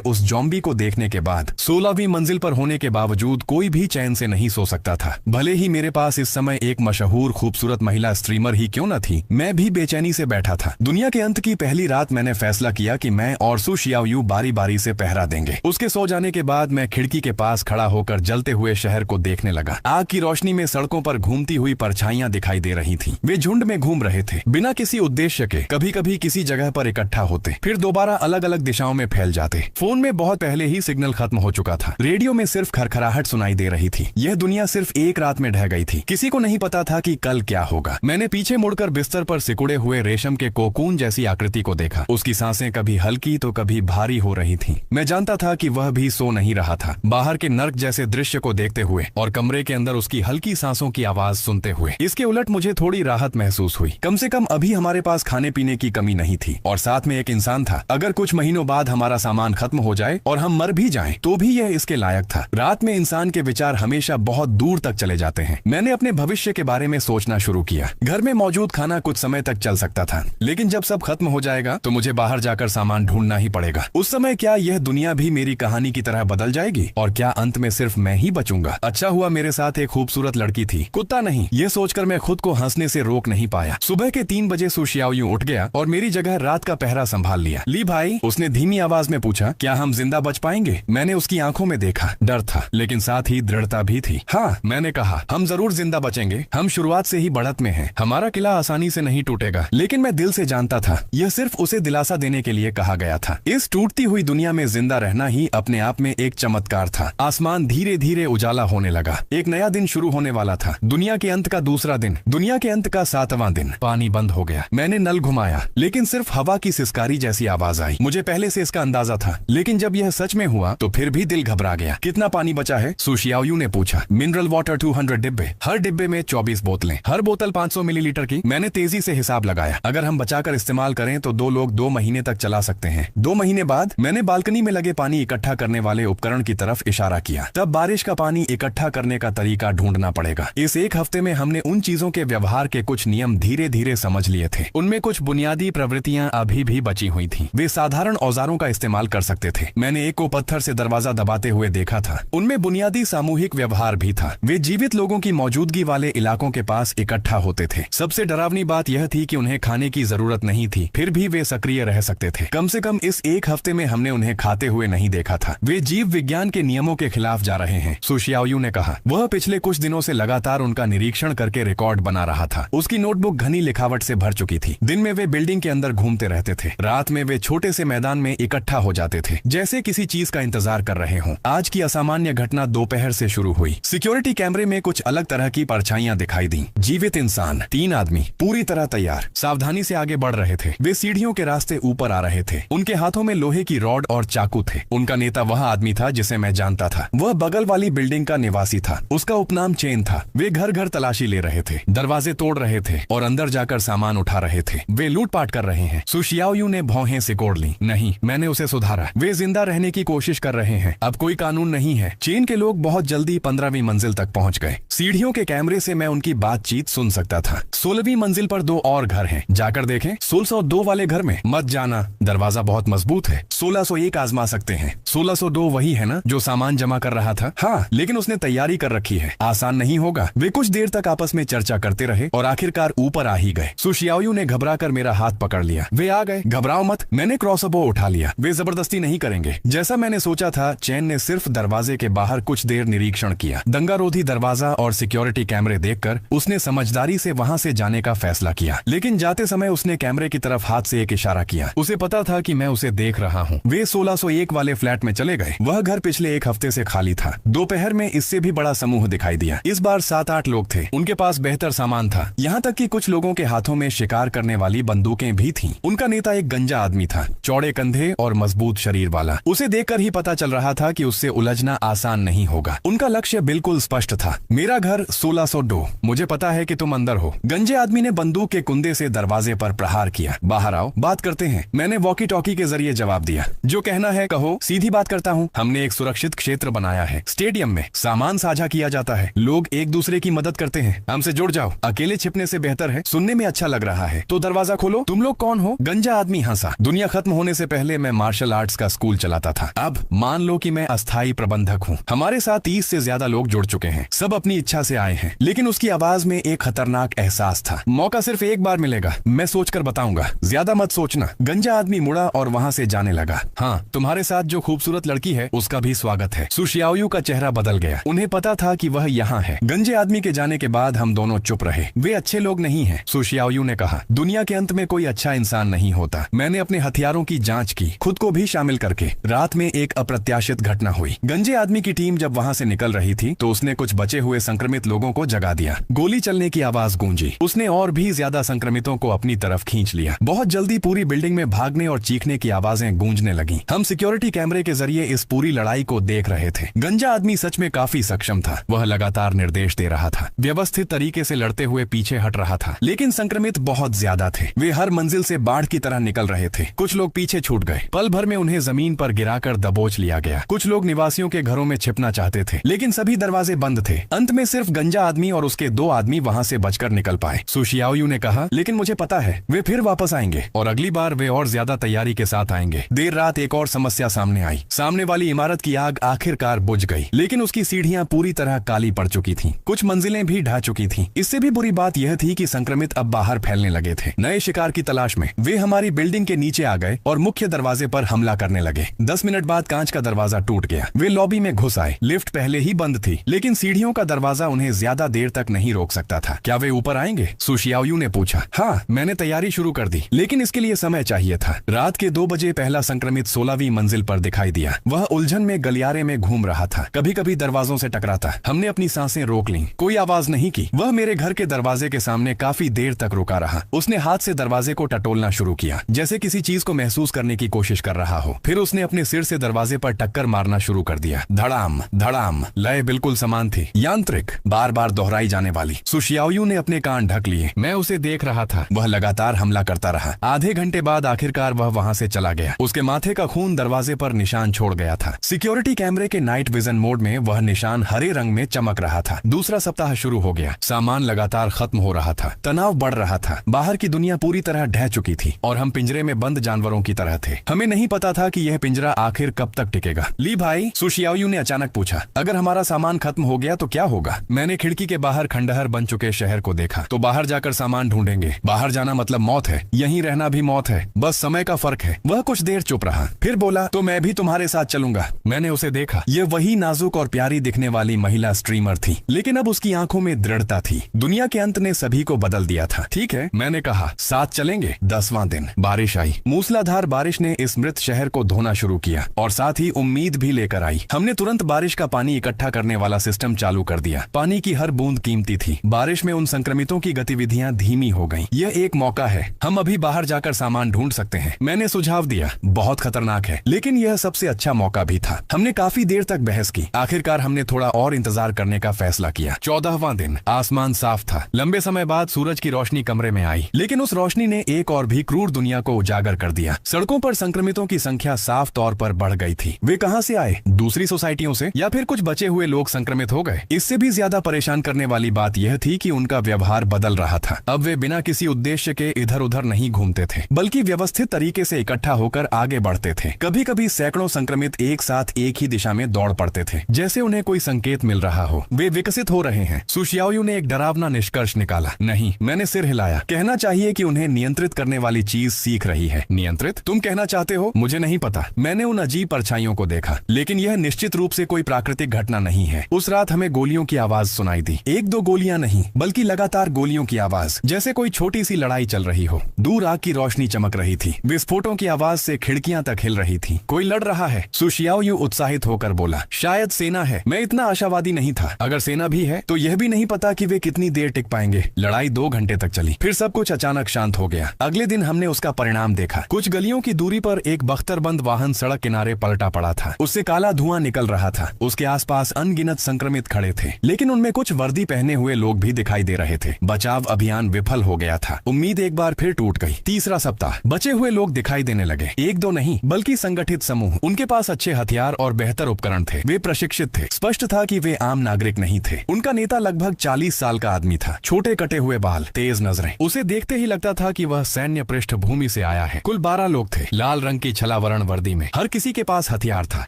उस जॉम्बी को देखने के बाद 16वीं मंजिल पर होने के बावजूद कोई भी चैन से नहीं सो सकता था। भले ही मेरे पास इस समय एक मशहूर खूबसूरत महिला स्ट्रीमर ही क्यों न थी, मैं भी बेचैनी से बैठा था। दुनिया के अंत की पहली रात मैंने फैसला किया कि मैं और सु शियाओयू बारी बारी से पहरा देंगे। उसके सो जाने के बाद मैं खिड़की के पास खड़ा होकर जलते हुए शहर को देखने लगा। आग की रोशनी में सड़कों पर घूमती हुई परछाइयां दिखाई दे रही थीं। वे झुंड में घूम रहे थे, बिना किसी उद्देश्य के। कभी कभी किसी जगह पर इकट्ठा होते, फिर दोबारा अलग अलग दिशाओं में फैल जाते। फोन में बहुत पहले ही सिग्नल खत्म हो चुका था। रेडियो में सिर्फ खरखराहट सुनाई दे रही थी। यह दुनिया सिर्फ एक रात में ढह गई थी। किसी को नहीं पता था कि कल क्या होगा। मैंने पीछे मुड़कर बिस्तर पर सिकुड़े हुए रेशम के कोकून जैसी आकृति को देखा। उसकी सांसें कभी हल्की तो कभी भारी हो रही थीं। मैं जानता था कि वह भी सो नहीं रहा था। बाहर के नर्क जैसे दृश्य को देखते हुए और कमरे के अंदर उसकी हल्की सांसों की आवाज सुनते हुए। इसके उलट मुझे थोड़ी राहत महसूस हुई। कम से कम अभी हमारे पास खाने पीने की कमी नहीं थी और साथ में एक इंसान था। अगर कुछ महीनों बाद हमारा सामान खत्म हो जाए और हम मर भी जाएं, तो भी यह इसके लायक था। रात में इंसान के विचार हमेशा बहुत दूर तक चले जाते हैं। मैंने अपने भविष्य के बारे में सोचना शुरू किया। घर में मौजूद खाना कुछ समय तक चल सकता था, लेकिन जब सब खत्म हो जाएगा तो मुझे बाहर जाकर सामान ढूंढना ही पड़ेगा। उस समय क्या यह दुनिया भी मेरी कहानी की तरह बदल जाएगी और क्या अंत में सिर्फ मैं ही बचूंगा? अच्छा हुआ मेरे साथ एक खूबसूरत लड़की थी, कुत्ता नहीं। यह सोचकर मैं खुद को हंसने से रोक नहीं पाया। सुबह के 3 बजे सु शियाओयू उठ गया और मेरी जगह रात का पहरा संभाल लिया। ली भाई, उसने धीमी आवाज में पूछा, क्या हम जिंदा बच पाएंगे? मैंने उसकी आंखों में देखा। डर था, लेकिन साथ ही दृढ़ता भी थी। हाँ, मैंने कहा, हम जरूर जिंदा बचेंगे। हम शुरुआत से ही बढ़त में हैं। हमारा किला आसान आसानी से नहीं टूटेगा, लेकिन मैं दिल से जानता था यह सिर्फ उसे दिलासा देने के लिए कहा गया था। इस टूटती हुई दुनिया में जिंदा रहना ही अपने आप में एक चमत्कार था। आसमान धीरे धीरे उजाला होने लगा। एक नया दिन शुरू होने वाला था। दुनिया के अंत का दूसरा दिन, दुनिया के अंत का 7वां दिन। पानी बंद हो गया। मैंने नल घुमाया, लेकिन सिर्फ हवा की सिसकारी जैसी आवाज आई। मुझे पहले से इसका अंदाजा था, लेकिन जब यह सच में हुआ तो फिर भी दिल घबरा गया। कितना पानी बचा है? सु शियाओयू ने पूछा। मिनरल वाटर 200 डिब्बे, हर डिब्बे में 24 बोतलें, हर बोतल 500 मिलीलीटर की। मैंने तेजी से हिसाब लगाया। अगर हम बचाकर इस्तेमाल करें तो 2 लोग 2 महीने तक चला सकते हैं। 2 महीने बाद मैंने बालकनी में लगे पानी इकट्ठा करने वाले उपकरण की तरफ इशारा किया। तब बारिश का पानी इकट्ठा करने का तरीका ढूंढना पड़ेगा। इस एक हफ्ते में हमने उन चीजों के व्यवहार के कुछ नियम धीरे धीरे समझ लिए थे। उनमें कुछ बुनियादी प्रवृत्तियां अभी भी बची हुई थीं। वे साधारण औजारों का इस्तेमाल कर सकते थे। मैंने एक को पत्थर से दरवाजा दबाते हुए देखा था। उनमें बुनियादी सामूहिक व्यवहार भी था। वे जीवित लोगों की मौजूदगी वाले इलाकों के पास इकट्ठा होते थे। सबसे डरावनी बात यह थी कि उन्हें खाने की जरूरत नहीं थी, फिर भी वे सक्रिय रह सकते थे। कम से कम इस एक हफ्ते में हमने उन्हें खाते हुए नहीं देखा था। वे जीव विज्ञान के नियमों के खिलाफ जा रहे हैं, सु शियाओयू ने कहा। वह पिछले कुछ दिनों से लगातार उनका निरीक्षण करके रिकॉर्ड बना रहा था। उसकी नोटबुक घनी लिखावट से भर चुकी थी। दिन में वे बिल्डिंग के अंदर घूमते रहते थे। रात में वे छोटे से मैदान में इकट्ठा हो जाते थे, जैसे किसी चीज का इंतजार कर रहे हों। आज की असामान्य घटना दोपहर से शुरू हुई। सिक्योरिटी कैमरे में कुछ अलग तरह की परछाइयां दिखाई दी। जीवित इंसान, 3 आदमी, पूरी तरह तैयार, सावधानी से आगे बढ़ रहे थे। वे सीढ़ियों के रास्ते ऊपर आ रहे थे। उनके हाथों में लोहे की रॉड और चाकू थे। उनका नेता वह आदमी था जिसे मैं जानता था। वह बगल वाली बिल्डिंग का निवासी था। उसका उपनाम चेन था। वे घर घर तलाशी ले रहे थे, दरवाजे तोड़ रहे थे और अंदर जाकर सामान उठा रहे थे। वे लूटपाट कर रहे हैं। सु शियाओयू ने भौहें सिकोड़ ली। नहीं, मैंने उसे सुधारा। वे जिंदा रहने की कोशिश कर रहे हैं। अब कोई कानून नहीं है। चेन के लोग बहुत जल्दी 15वीं मंजिल तक पहुंच गए। सीढ़ियों के कैमरे से मैं उनकी बातचीत सुन सकता था। 16वीं मंजिल पर 2 और घर हैं। जाकर देखें। 1602 वाले घर में मत जाना, दरवाजा बहुत मजबूत है। 1601 आजमा सकते हैं। 1602 वही है ना जो सामान जमा कर रहा था? हाँ, लेकिन उसने तैयारी कर रखी है। आसान नहीं होगा। वे कुछ देर तक आपस में चर्चा करते रहे और आखिरकार ऊपर आ ही गए। सु शियाओयू ने घबराकर मेरा हाथ पकड़ लिया। वे आ गए। घबराओ मत, मैंने क्रॉसबो उठा लिया। वे जबरदस्ती नहीं करेंगे। जैसा मैंने सोचा था, चैन ने सिर्फ दरवाजे के बाहर कुछ देर निरीक्षण किया। दंगारोधी दरवाजा और सिक्योरिटी कैमरे देखकर उसने समझदारी से वहां से जाने का फैसला किया। लेकिन जाते समय उसने कैमरे की तरफ हाथ से एक इशारा किया। उसे पता था कि मैं उसे देख रहा हूँ। वे 1601 वाले फ्लैट में चले गए। वह घर पिछले एक हफ्ते से खाली था। दोपहर में इससे भी बड़ा समूह दिखाई दिया। इस बार 7-8 लोग थे। उनके पास बेहतर सामान था, यहाँ तक कि कुछ लोगों के हाथों में शिकार करने वाली बंदूकें भी थीं। उनका नेता एक गंजा आदमी था, चौड़े कंधे और मजबूत शरीर वाला। उसे देखकर ही पता चल रहा था कि उससे उलझना आसान नहीं होगा। उनका लक्ष्य बिल्कुल स्पष्ट था। मेरा घर 1602। मुझे पता है कि तुम अंदर हो। गंजे आदमी ने बंदूक के कुंदे से दरवाजे पर प्रहार किया। बाहर आओ, बात करते हैं। मैंने वॉकी टॉकी के जरिए जवाब दिया। जो कहना है कहो, सीधी बात करता हूँ। हमने एक सुरक्षित क्षेत्र बनाया है। स्टेडियम में सामान साझा किया जाता है। लोग एक दूसरे की मदद करते हैं। हमसे जुड़ जाओ। अकेले छिपने से बेहतर है। सुनने में अच्छा लग रहा है तो दरवाजा खोलो। तुम लोग कौन हो? गंजा आदमी हंसा। दुनिया खत्म होने से पहले मैं मार्शल आर्ट्स का स्कूल चलाता था। अब मान लो कि मैं अस्थायी प्रबंधक हूँ। हमारे साथ 30 से ज्यादा लोग जुड़ चुके हैं। सब अपनी इच्छा से आए हैं। लेकिन उसकी आवाज में एक खतरनाक एहसास था। मौका सिर्फ एक बार मिलेगा। मैं सोचकर बताऊंगा, ज्यादा मत सोचना। गंजा आदमी मुड़ा और वहाँ से जाने लगा। हाँ, तुम्हारे साथ जो खूबसूरत लड़की है उसका भी स्वागत है। सु शियाओयू का चेहरा बदल गया। उन्हें पता था कि वह यहाँ है। गंजे आदमी के जाने के बाद हम दोनों चुप रहे। वे अच्छे लोग नहीं हैं, सु शियाओयू ने कहा। दुनिया के अंत में कोई अच्छा इंसान नहीं होता। मैंने अपने हथियारों की जांच की, खुद को भी शामिल करके। रात में एक अप्रत्याशित घटना हुई। गंजे आदमी की टीम जब वहाँ से निकल रही थी तो उसने कुछ बचे हुए संक्रमित लोगों को जगा दिया। गोली चलने की आवाज गूंजी। उसने और भी ज्यादा संक्रमितों को अपनी तरफ खींच लिया। बहुत जल्दी पूरी बिल्डिंग में भागने और चीखने की आवाजें गूंजने लगी। हम सिक्योरिटी कैमरे के जरिए इस पूरी लड़ाई को देख रहे थे। गंजा आदमी सच में काफी सक्षम था। वह लगातार निर्देश दे रहा था, व्यवस्थित तरीके से लड़ते हुए पीछे हट रहा था। लेकिन संक्रमित बहुत ज्यादा थे। वे हर मंजिल से बाढ़ की तरह निकल रहे थे। कुछ लोग पीछे छूट गए। पल भर में उन्हें जमीन पर गिराकर दबोच लिया गया। कुछ लोग निवासियों के घरों में छिपना चाहते थे, लेकिन सभी दरवाजे बंद थे। अंत में सिर्फ गंजा आदमी और उसके 2 आदमी वहाँ से बचकर निकल पाए। सु शियाओयू ने कहा, लेकिन मुझे पता है वे फिर वापस आएंगे और अगली बार वे और ज्यादा तैयारी के साथ आएंगे। देर रात एक और समस्या सामने आई। सामने वाली इमारत की आग आखिरकार बुझ गई, लेकिन उसकी सीढ़ियां पूरी तरह काली पड़ चुकी थीं। कुछ मंजिलें भी ढह चुकी थीं। इससे भी बुरी बात यह थी कि संक्रमित अब बाहर फैलने लगे थे। नए शिकार की तलाश में वे हमारी बिल्डिंग के नीचे आ गए और मुख्य दरवाजे पर हमला करने लगे। 10 मिनट बाद कांच का दरवाजा टूट गया। वे लॉबी में घुस आए। लिफ्ट पहले ही बंद थी, लेकिन सीढ़ियों का दरवाजा उन्हें ज्यादा देर तक नहीं रोक सकता था। क्या वे ऊपर आएंगे? सु सुशियाओयू ने पूछा। हाँ, मैंने तैयारी शुरू कर दी, लेकिन इसके लिए समय चाहिए था। रात के 2 बजे पहला संक्रमित 16वीं मंजिल पर दिखाई दिया। वह उलझन में गलियारे में घूम रहा था, कभी कभी दरवाजों से टकराता। हमने अपनी सांसें रोक लीं, कोई आवाज नहीं की। वह मेरे घर के दरवाजे के सामने काफी देर तक रुका रहा। उसने हाथ से दरवाजे को टटोलना शुरू किया, जैसे किसी चीज को महसूस करने की कोशिश कर रहा हो। फिर उसने अपने सिर से दरवाजे पर टक्कर मारना शुरू कर दिया। धड़ाम धड़ाम, लय बिल्कुल समान थी, यांत्रिक, बार बार दोहराई जाने वाली। सुशियाओयू ने अपने कान ढक लिए। मैं उसे देख रहा था। वह लगातार हमला करता रहा। आधे घंटे बाद आखिरकार वह वहां से चला गया। उसके माथे का खून दरवाजे पर निशान छोड़ गया था। सिक्योरिटी कैमरे के नाइट विजन मोड में वह निशान हरे रंग में चमक रहा था। दूसरा सप्ताह शुरू हो गया। सामान लगातार खत्म हो रहा था। तनाव बढ़ रहा था। बाहर की दुनिया पूरी तरह ढह चुकी थी और हम पिंजरे में बंद जानवरों की तरह थे। हमें नहीं पता था कि यह पिंजरा आखिर कब तक टिकेगा। ली भाई, सुशियाओयू ने अचानक पूछा, अगर हमारा सामान खत्म हो गया तो क्या होगा? मैंने खिड़की के बाहर खंडहर बन चुके शहर को देखा। तो बाहर जाकर सामान ढूंढेंगे। बाहर जाना मतलब मौत है, यहीं रहना भी मौत है, बस समय का फर्क है। वह कुछ देर चुप रहा, फिर बोला, तो मैं भी तुम्हारे साथ चलूंगा। मैंने उसे देखा। यह वही नाजुक और प्यारी दिखने वाली महिला स्ट्रीमर थी, लेकिन अब उसकी आंखों में दृढ़ता थी। दुनिया के अंत ने सभी को बदल दिया था। ठीक है, मैंने कहा, साथ चलेंगे। 10वां दिन बारिश आई। मूसलाधार बारिश ने इस मृत शहर को धोना शुरू किया और साथ ही उम्मीद भी लेकर आई। हमने तुरंत बारिश का पानी इकट्ठा करने वाला सिस्टम चालू कर दिया। पानी की हर बूंद कीमती थी। बारिश में उन संक्रमितों की गतिविधियां धीमी हो गईं। यह एक मौका है, हम अभी बाहर जाकर सामान ढूंढ सकते हैं। मैंने सुझाव दिया। बहुत खतरनाक है, लेकिन यह सबसे अच्छा मौका भी था। हमने काफी देर तक बहस की। आखिरकार हमने थोड़ा और इंतजार करने का फैसला किया। 14वां दिन। आसमान साफ था। लंबे समय बाद सूरज की रोशनी कमरे में आई, लेकिन उस रोशनी ने एक और भी क्रूर दुनिया को उजागर कर दिया। सड़कों पर संक्रमितों की संख्या साफ तौर पर बढ़ गई थी। वे कहां से आए? दूसरी सोसाइटियों से, या फिर कुछ बचे हुए लोग संक्रमित हो गए? इससे भी ज्यादा परेशान करने वाली बात यह थी कि उनका व्यवहार बदल रहा था। अब वे बिना किसी उद्देश्य के इधर उधर नहीं घूमते थे, बल्कि व्यवस्थित तरीके से इकट्ठा होकर आगे बढ़ते थे। कभी कभी सैकड़ों संक्रमित एक साथ एक ही दिशा में दौड़ पड़ते थे, जैसे उन्हें कोई संकेत मिल रहा हो। वे विकसित हो रहे हैं। सुशियाओयू ने एक डरावना निष्कर्ष निकाला। नहीं, मैंने सिर हिलाया। कहना चाहिए कि उन्हें नियंत्रित करने वाली चीज सीख रही है। नियंत्रित? तुम कहना चाहते हो? मुझे नहीं पता। मैंने उन अजीब परछाइयों को देखा, लेकिन यह निश्चित रूप से कोई प्राकृतिक घटना नहीं है। उस रात हमें गोलियों की आवाज सुनाई दी। 1-2 गोलियां नहीं, बल्कि लगातार गोलियों की आवाज, जैसे कोई छोटी सी लड़ाई चल रही हो। दूर आग की रोशनी चमक रही थी। विस्फोटों की आवाज से खिड़कियां तक हिल रही थी। कोई लड़ रहा है। सुशियाओयू उत्साहित होकर बोला, शायद सेना है। मैं इतना आशावादी नहीं था। अगर सेना भी है तो यह भी नहीं पता कि वे कितनी देर टिक पाएंगे। लड़ाई 2 घंटे तक चली, फिर सब कुछ अचानक शांत हो गया। अगले दिन हमने उसका परिणाम देखा। कुछ गलियों की दूरी पर एक बख्तरबंद वाहन सड़क किनारे पलटा पड़ा था। उससे काला धुआं निकल रहा था। उसके आसपास अनगिनत संक्रमित खड़े थे, लेकिन उनमें कुछ वर्दी पहने हुए लोग भी दिखाई दे रहे थे। बचाव अभियान विफल हो गया था। उम्मीद एक बार फिर टूट गई। तीसरा सप्ताह। बचे हुए लोग दिखाई देने लगे। 1-2 नहीं, बल्कि संगठित समूह। उनके पास अच्छे हथियार और बेहतर उपकरण थे। वे प्रशिक्षित थे। स्पष्ट था कि वे आम नागरिक नहीं थे। उनका नेता लगभग 40 साल का आदमी था। छोटे कटे हुए बाल, तेज नजरें। उसे देखते ही लगता था कि वह सैन्य पृष्ठभूमि से आया है। कुल 12 लोग थे, लाल रंग की छलावरण वर्दी में। हर किसी के पास हथियार था।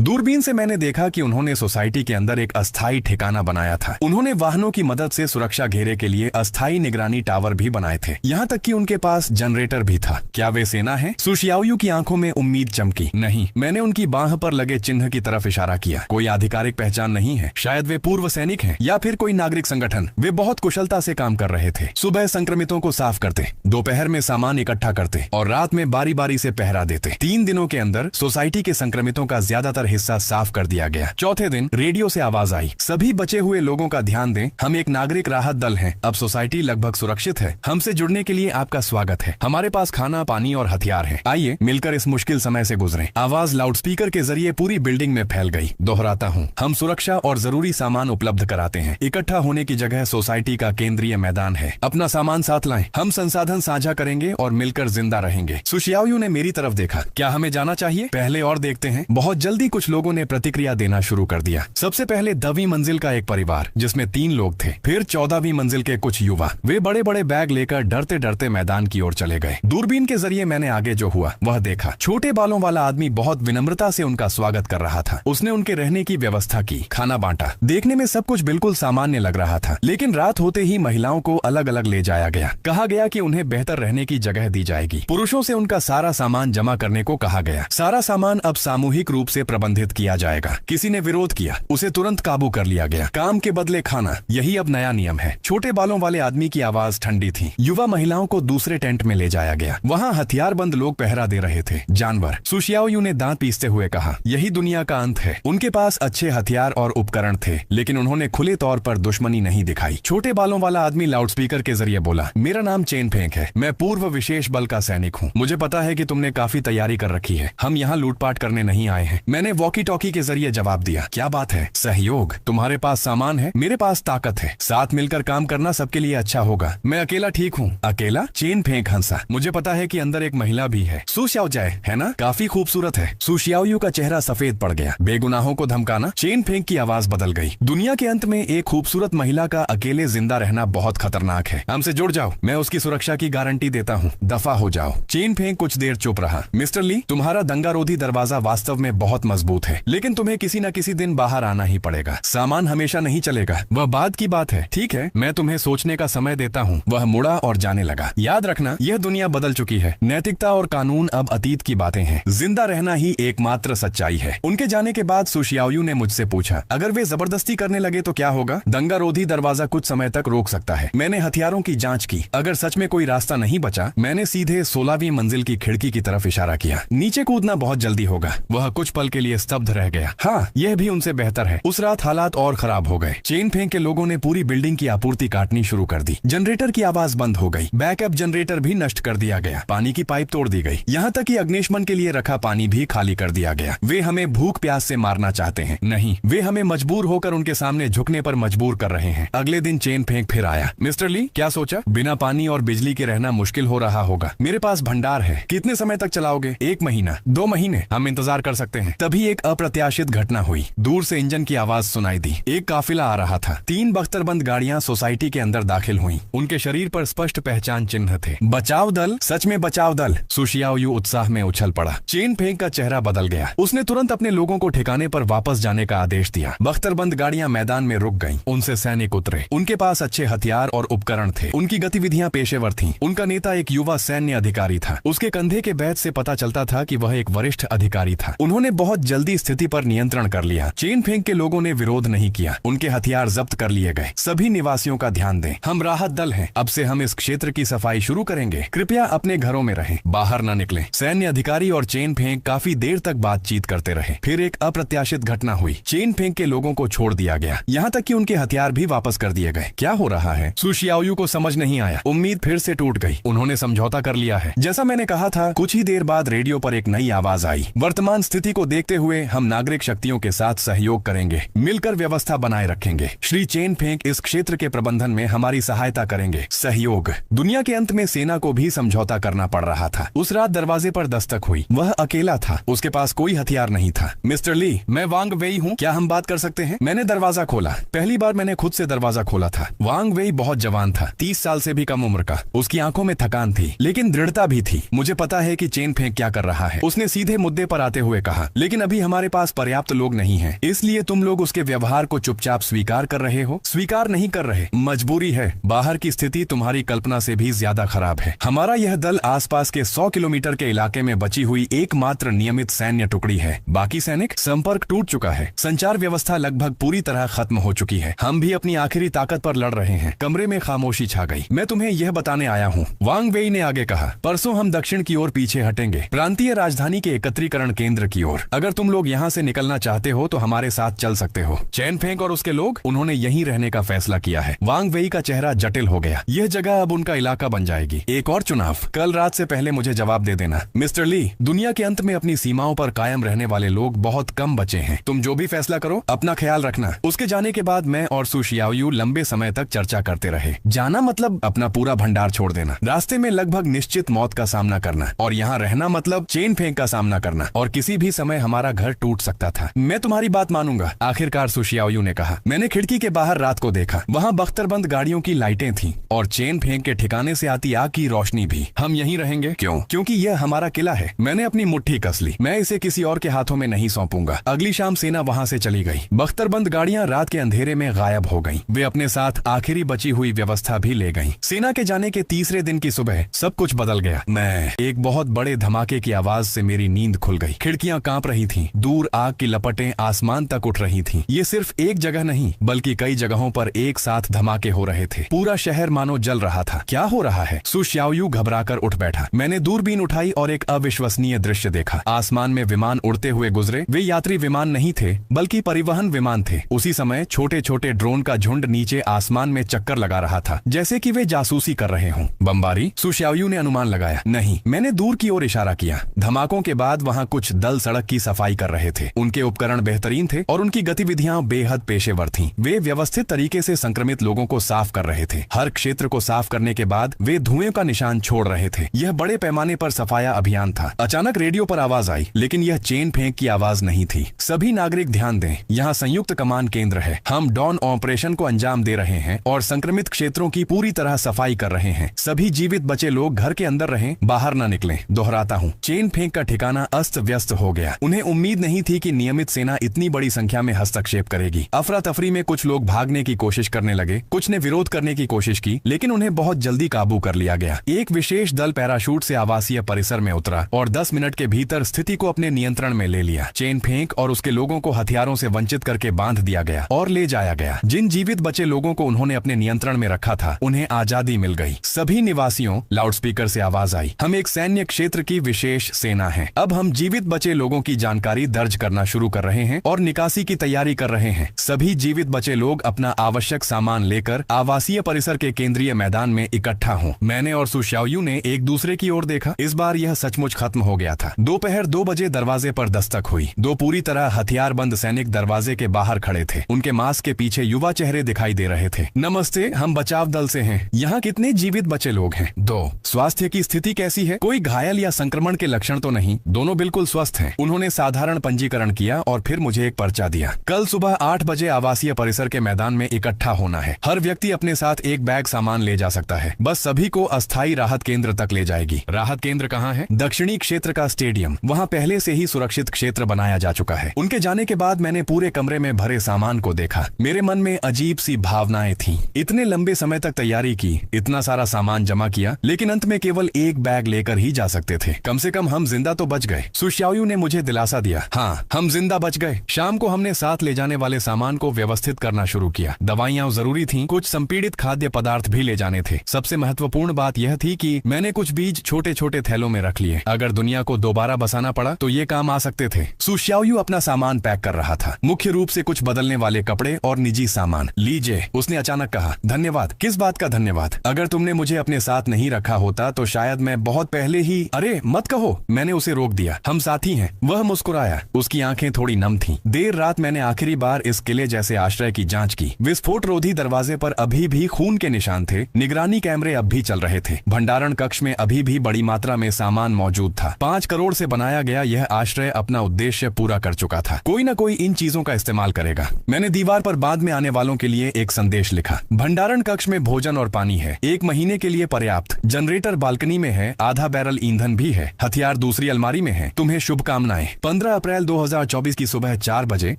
दूरबीन से मैंने देखा कि उन्होंने सोसाइटी के अंदर एक अस्थायी ठिकाना बनाया था। उन्होंने वाहनों की मदद से सुरक्षा घेरे के लिए अस्थायी निगरानी टावर भी बनाए थे। यहाँ तक कि उनके पास जनरेटर भी था। क्या वे सेना है? सुशियाओयू की आंखों में उम्मीद चमकी। नहीं। मैंने उनकी बाह पर लगे चिन्ह की तरफ इशारा किया। कोई आधिकारिक पहचान नहीं है। शायद वे पूर्व सैनिक हैं या फिर कोई नागरिक संगठन। वे बहुत कुशलता से काम कर रहे थे। सुबह संक्रमितों को साफ करते, दोपहर में सामान इकट्ठा करते और रात में बारी बारी से पहरा देते। 3 दिनों के अंदर सोसाइटी के संक्रमितों का ज्यादातर हिस्सा साफ कर दिया गया। चौथे दिन रेडियो से आवाज आई, सभी बचे हुए लोगों का ध्यान दें, हम एक नागरिक राहत दल हैं। अब सोसाइटी लगभग सुरक्षित है। हमसे जुड़ने के लिए आपका स्वागत है। हमारे पास खाना, पानी और हथियार है। आइए मिलकर इस मुश्किल समय से गुजरें। आवाज लाउडस्पीकर के जरिए पूरी बिल्डिंग में फैल गई। दोहराता हूँ, हम सुरक्षा और जरूरी सामान उपलब्ध कराते हैं। इकट्ठा होने की जगह सोसाइटी का केंद्रीय मैदान है। अपना सामान साथ लाएं। हम संसाधन साझा करेंगे और मिलकर जिंदा रहेंगे। सुशियाओयू ने मेरी तरफ देखा। क्या हमें जाना चाहिए? पहले और देखते हैं। बहुत जल्दी कुछ लोगों ने प्रतिक्रिया देना शुरू कर दिया। सबसे पहले 10वीं मंजिल का एक परिवार, जिसमें 3 लोग थे। फिर 14वीं मंजिल के कुछ युवा। वे बड़े बड़े बैग लेकर डरते डरते मैदान की ओर चले गए। दूरबीन के जरिए मैंने आगे जो हुआ वह देखा। छोटे बालों वाला आदमी बहुत विनम्रता से उनका स्वागत कर रहा था। उसने उनके रहने की व्यवस्था की, खाना बांटा। देखने में सब कुछ बिल्कुल सामान्य लग रहा था, लेकिन रात होते ही महिलाओं को अलग अलग ले जाया गया। कहा गया कि उन्हें बेहतर रहने की जगह दी जाएगी। पुरुषों से उनका सारा सामान जमा करने को कहा गया। सारा सामान अब सामूहिक रूप से प्रबंधित किया जाएगा। किसी ने विरोध किया, उसे तुरंत काबू कर लिया गया। काम के बदले खाना, यही अब नया नियम है। छोटे बालों वाले आदमी की आवाज आवाज ठंडी थी। युवा महिलाओं को दूसरे टेंट में ले जाया गया। वहाँ हथियारबंद लोग पहरा दे रहे थे। जानवर, सु शाओयू ने दांत पीसते हुए कहा, यही दुनिया का अंत है। उनके पास अच्छे हथियार और उपकरण थे, लेकिन उन्होंने खुले तौर पर दुश्मनी नहीं दिखाई। छोटे बालों वाला आदमी लाउडस्पीकर के जरिए बोला, मेरा नाम चेन फेंक है। मैं पूर्व विशेष बल का सैनिक हूँ। मुझे पता है कि तुमने काफी तैयारी कर रखी है। हम यहाँ लूटपाट करने नहीं आए हैं। मैंने वॉकी टॉकी के जरिए जवाब दिया। क्या बात है? सहयोग। तुम्हारे पास सामान है, मेरे पास ताकत है। साथ मिलकर काम करना सबके लिए अच्छा होगा। मैं अकेला ठीक हूँ। अकेला? चेन फेंक हंसा। मुझे पता है कि अंदर एक महिला भी है। सु शाओजाए है ना? काफी खूबसूरत है। सु शाओयू का चेहरा सफेद पड़ गया। बेगुनाहों को धमकाना? चेन फेंक की आवाज बदल गई। दुनिया के अंत में एक खूबसूरत महिला का अकेले जिंदा रहना बहुत खतरनाक है। हमसे जुड़ जाओ, मैं उसकी सुरक्षा की गारंटी देता हूँ। दफा हो जाओ। चेन फेंक कुछ देर चुप रहा। मिस्टर ली, तुम्हारा दंगारोधी दरवाजा वास्तव में बहुत मजबूत है, लेकिन तुम्हें किसी न किसी दिन बाहर आना ही पड़ेगा। सामान हमेशा नहीं चलेगा, वह बाद की बात है। ठीक है, मैं तुम्हें सोचने का समय देता हूँ। वह मुड़ा और जाने लगा। याद रखना, यह दुनिया बदल चुकी है। नैतिकता और कानून अब अतीत की बातें हैं। जिंदा रहना ही एकमात्र सच्चाई है। उनके जाने के बाद सु शाओयू ने मुझसे पूछा, अगर वे जबरदस्ती करने लगे तो क्या होगा? दंगारोधी दरवाजा कुछ समय तक रोक सकता है। मैंने हथियारों की जांच की। अगर सच में कोई रास्ता नहीं बचा, मैंने सीधे 16वीं मंजिल की खिड़की की तरफ इशारा किया। नीचे कूदना बहुत जल्दी होगा। वह कुछ पल के लिए स्तब्ध रह गया। हाँ, यह भी उनसे बेहतर है। उस रात हालात और खराब हो गए। चेन फेंक के लोगों ने पूरी बिल्डिंग की आपूर्ति काटनी शुरू कर दी। जनरेटर की आवाज बंद हो गई। बैकअप जनरेटर भी नष्ट कर दिया गया। पानी की पाइप तोड़ दी गई। यहाँ तक कि अग्निशमन के लिए रखा पानी भी खाली कर दिया गया। वे हमें भूख प्यास से मारना चाहते हैं। नहीं, वे हमें मजबूर होकर उनके सामने झुकने पर मजबूर कर रहे हैं। अगले दिन चेन फेंक फिर आया। मिस्टर ली, क्या सोचा? बिना पानी और बिजली के रहना मुश्किल हो रहा होगा। मेरे पास भंडार है। कितने समय तक चलाओगे? 1 महीना, 2 महीने, हम इंतजार कर सकते हैं। तभी एक अप्रत्याशित घटना हुई। दूर से इंजन की आवाज सुनाई दी। एक काफिला आ रहा था। 3 बख्तरबंद गाड़ियां सोसाइटी के अंदर दाखिल हुई। उनके शरीर पर स्पष्ट पहचान चिन्ह थे। बचाव दल, सच में बचाव दल। सु शाओयू उत्साह में उछल पड़ा। चेन फेंक का चेहरा बदल गया। उसने तुरंत अपने लोगों को ठिकाने पर वापस जाने का आदेश दिया। बख्तरबंद गाड़ियां मैदान में रुक गईं। उनसे सैनिक उतरे। उनके पास अच्छे हथियार और उपकरण थे। उनकी गतिविधियां पेशेवर थीं। उनका नेता एक युवा सैन्य अधिकारी था। उसके कंधे के बैज से पता चलता था कि वह एक वरिष्ठ अधिकारी था। उन्होंने बहुत जल्दी स्थिति पर नियंत्रण कर लिया। चेन फेंक के लोगों ने विरोध नहीं किया। उनके हथियार जब्त कर लिए गए। सभी निवासियों का ध्यान दें, हम राहत दल हैं। अब से हम इस क्षेत्र की सफाई शुरू करेंगे। कृपया अपने घरों में रहें, बाहर न निकलें। सैन्य अधिकारी और चेन फेंक काफी देर तक बातचीत करते रहे। फिर एक अप्रत्याशित घटना हुई। चेन फेंक के लोगों को छोड़ दिया गया, यहाँ तक कि उनके हथियार भी वापस कर दिए गए। क्या हो रहा है? सु शाओयू को समझ नहीं आया। उम्मीद फिर से टूट गई। उन्होंने समझौता कर लिया है। जैसा मैंने कहा था, कुछ ही देर बाद रेडियो पर एक नई आवाज आई। वर्तमान स्थिति को देखते हुए हम नागरिक शक्तियों के साथ सहयोग करेंगे, मिलकर व्यवस्था बनाए रखेंगे। श्री चेन फेंक इस क्षेत्र के प्रबंधन में हमारी सहायता करेंगे। सहयोग। दुनिया के अंत में सेना को भी समझौता करना पड़ रहा था। उस रात दरवाजे पर दस्तक हुई। वह अकेला था। उसके पास कोई हथियार नहीं था। मिस्टर ली, मैं वांग वेई हूँ, क्या हम बात कर सकते हैं? मैंने दरवाजा खोला। पहली बार मैंने खुद से दरवाजा खोला था। वांग वेई बहुत जवान था, 30 साल से भी कम उम्र का। उसकी आंखों में थकान थी, लेकिन दृढ़ता भी थी। मुझे पता है कि चेन फेंक क्या कर रहा है। उसने सीधे मुद्दे पर आते हुए कहा, लेकिन अभी हमारे पास पर्याप्त लोग नहीं हैं, इसलिए तुम लोग उसके व्यवहार को चुपचाप स्वीकार कर रहे हो। स्वीकार नहीं कर रहे, मजबूरी है। बाहर की स्थिति तुम्हारी कल्पना से भी ज्यादा खराब है। हमारा यह दल आसपास के 100 किलोमीटर के इलाके में बची हुई एकमात्र नियमित सैन्य टुकड़ी है। बाकी सैनिक, संपर्क टूट चुका है। संचार व्यवस्था लगभग पूरी तरह खत्म हो चुकी है। हम भी अपनी आखिरी ताकत पर लड़ रहे हैं। कमरे में खामोशी छा गई। मैं तुम्हें यह बताने आया हूँ, वांग वेई ने आगे कहा। परसों हम दक्षिण की ओर पीछे हटेंगे, प्रांतीय राजधानी के एकत्रीकरण केंद्र की ओर। अगर तुम लोग यहाँ से निकलना चाहते हो तो हमारे साथ चल सकते हो। चेन फेंक और उसके लोग, उन्होंने यहीं रहने का फैसला किया है। वांग वेई का चेहरा जटिल हो गया। यह जगह अब उनका इलाका बन जाएगी। एक और चुनाव, कल रात से पहले मुझे जवाब दे देना। मिस्टर ली, दुनिया के अंत में अपनी सीमाओं पर कायम रहने वाले लोग बहुत कम बचे हैं। तुम जो भी फैसला करो, अपना ख्याल रखना। उसके जाने के बाद मैं और सु शाओयू लंबे समय तक चर्चा करते रहे। जाना मतलब अपना पूरा भंडार छोड़ देना, रास्ते में लगभग निश्चित मौत का सामना करना, और यहाँ रहना मतलब चेन फेंक का सामना करना, और किसी भी समय हमारा घर टूट सकता था। मैं तुम्हारी बात मानूंगा, आखिरकार सु शाओयू ने कहा। मैंने खिड़की के बाहर रात को देखा। वहाँ बख्तरबंद गाड़ियों की लाइटें थीं और चेन फेंक के ठिकाने से आती आग की रोशनी भी। हम यहीं रहेंगे। क्यों? क्योंकि यह हमारा किला है। मैंने अपनी मुट्ठी कस ली। मैं इसे किसी और के हाथों में नहीं सौंपूंगा। अगली शाम सेना वहाँ से चली गई। बख्तरबंद गाड़ियां रात के अंधेरे में गायब हो गईं। वे अपने साथ आखिरी बची हुई व्यवस्था भी ले गईं। सेना के जाने के तीसरे दिन की सुबह सब कुछ बदल गया। मैं एक बहुत बड़े धमाके की आवाज से मेरी नींद खुल गई। खिड़कियां कांप रही थीं। दूर आग की लपटें आसमान तक उठ रही थीं। ये सिर्फ एक जगह नहीं, बल्कि कई जगहों पर एक साथ धमाके हो रहे थे। पूरा शहर मानो जल रहा था। क्या हो रहा है? सु शाओयू घबराकर उठ बैठा। मैंने दूरबीन उठाई और एक अविश्वसनीय दृश्य देखा। आसमान में विमान उड़ते हुए गुजरे। वे यात्री विमान नहीं थे बल्कि परिवहन विमान थे। उसी समय छोटे छोटे ड्रोन का झुंड नीचे आसमान में चक्कर लगा रहा था, जैसे कि वे जासूसी कर रहे हों। बमबारी? सु शाओयू ने अनुमान लगाया। नहीं। मैंने दूर की ओर इशारा किया। धमाकों के बाद वहां कुछ दल सड़क की सफाई कर रहे थे। उनके उपकरण बेहतरीन थे और उनकी गतिविधियां बेहद पेशेवर थीं। वे व्यवस्थित तरीके से संक्रमित लोगों को साफ कर रहे थे। हर क्षेत्र को साफ करने के बाद वे धुएं का निशान छोड़ रहे थे। यह बड़े पैमाने पर सफाया अभियान था। अचानक रेडियो पर आवाज आई, लेकिन यह चेन फेंक की आवाज नहीं थी। सभी नागरिक ध्यान दें, यहाँ संयुक्त कमान केंद्र है। हम डॉन ऑपरेशन को अंजाम दे रहे हैं और संक्रमित क्षेत्रों की पूरी तरह सफाई कर रहे हैं। सभी जीवित बचे लोग घर के अंदर रहें, बाहर न निकलें। दोहराता हूँ, चेन फेंक का ठिकाना अस्त व्यस्त हो गया। उन्हें उम्मीद नहीं थी कि नियमित सेना इतनी बड़ी संख्या में हस्तक्षेप करेगी। अफरा तफरी में कुछ लोग भागने की कोशिश करने लगे, कुछ ने विरोध करने की कोशिश की, लेकिन उन्हें बहुत जल्दी काबू कर लिया गया। एक विशेष दल पैराशूट से आवासीय परिसर में उतरा और 10 मिनट के भीतर स्थिति को अपने नियंत्रण में ले लिया। चेन फेंक और उसके लोगों को हथियारों से वंचित करके बांध दिया गया और ले जाया गया। जिन जीवित बचे लोगों को उन्होंने अपने नियंत्रण में रखा था, उन्हें आजादी मिल गई। सभी निवासियों, लाउडस्पीकर से आवाज आई, हम एक सैन्य क्षेत्र की विशेष सेना हैं। अब हम जीवित बचे लोगों की जानकारी दर्ज करना शुरू कर रहे हैं और निकासी की तैयारी कर रहे हैं। सभी जीवित बचे लोग अपना आवश्यक सामान लेकर आवासीय परिसर के केंद्रीय मैदान में इकट्ठा हों। मैंने और सु शाओयू ने एक दूसरे की ओर देखा। इस बार यह सचमुच खत्म हो गया था। दोपहर 2 बजे दरवाजे पर दस्तक हुई। 2 पूरी तरह हथियारबंद सैनिक दरवाजे के बाहर खड़े थे। उनके मास्क के पीछे युवा चेहरे दिखाई दे रहे थे। नमस्ते, हम बचाव दल से हैं। यहाँ कितने जीवित बचे लोग हैं? 2। स्वास्थ्य की स्थिति कैसी है? कोई घायल या संक्रमण के लक्षण तो नहीं? दोनों बिल्कुल स्वस्थ हैं। उन्होंने साधारण पंजीकरण किया और फिर मुझे एक पर्चा दिया। कल सुबह 8 बजे आवासीय परिसर के मैदान में इकट्ठा होना है। हर व्यक्ति अपने साथ एक बैग सामान ले जा सकता है। बस सभी को अस्थायी राहत केंद्र तक ले जाएगी। राहत केंद्र कहाँ है? दक्षिणी क्षेत्र का स्टेडियम। वहाँ पहले से ही सुरक्षित क्षेत्र बनाया जा चुका है। उनके जाने के बाद मैंने पूरे कमरे में भरे सामान को देखा। मेरे मन में अजीब सी भावनाएं थीं। इतने लंबे समय तक तैयारी की, इतना सारा सामान जमा किया, लेकिन अंत में केवल एक बैग लेकर ही जा सकते थे। कम से कम हम जिंदा तो बच गए। सु शाओयू ने मुझे दिलासा दिया। हाँ, हम जिंदा बच गए। शाम को हमने साथ ले जाने वाले सामान को व्यवस्थित करना शुरू किया। दवाइयाँ जरूरी थीं, कुछ संपीड़ित खाद्य पदार्थ भी ले जाने थे। सबसे महत्वपूर्ण बात यह थी कि मैंने कुछ बीज छोटे छोटे थैलों में रख लिए। अगर दुनिया को दोबारा बसाना पड़ा तो ये काम आ सकते थे। सु शाओयू अपना सामान पैक कर रहा था, मुख्य रूप से कुछ बदलने वाले कपड़े और निजी सामान। लीजिए, उसने अचानक कहा। धन्यवाद? किस बात का धन्यवाद? अगर तुमने मुझे अपने साथ नहीं रखा होता तो शायद मैं बहुत पहले ही। अरे मत कहो, मैंने उसे रोक दिया। हम साथी हैं। वह मुस्कुराया। उसकी आंखें थोड़ी नम थीं। देर रात मैंने आखिरी बार इस किले जैसे आश्रय की जांच की। विस्फोट रोधी दरवाजे पर अभी भी खून के निशान थे। निगरानी कैमरे अब भी चल रहे थे। भंडारण कक्ष में अभी भी बड़ी मात्रा में सामान मौजूद था। 5 करोड़ से बनाया गया यह आश्रय अपना उद्देश्य पूरा कर चुका था। कोई न कोई इन चीजों का इस्तेमाल करेगा। मैंने दीवार पर बाद में आने वालों के लिए एक संदेश लिखा। भंडारण कक्ष में भोजन और पानी है, 1 महीने के लिए पर्याप्त। जनरेटर बालकनी में है, आधा बैरल ईंधन भी है। हथियार दूसरी अलमारी में है। तुम्हें शुभकामनाएं। 15 अप्रैल 2024 की सुबह 4 बजे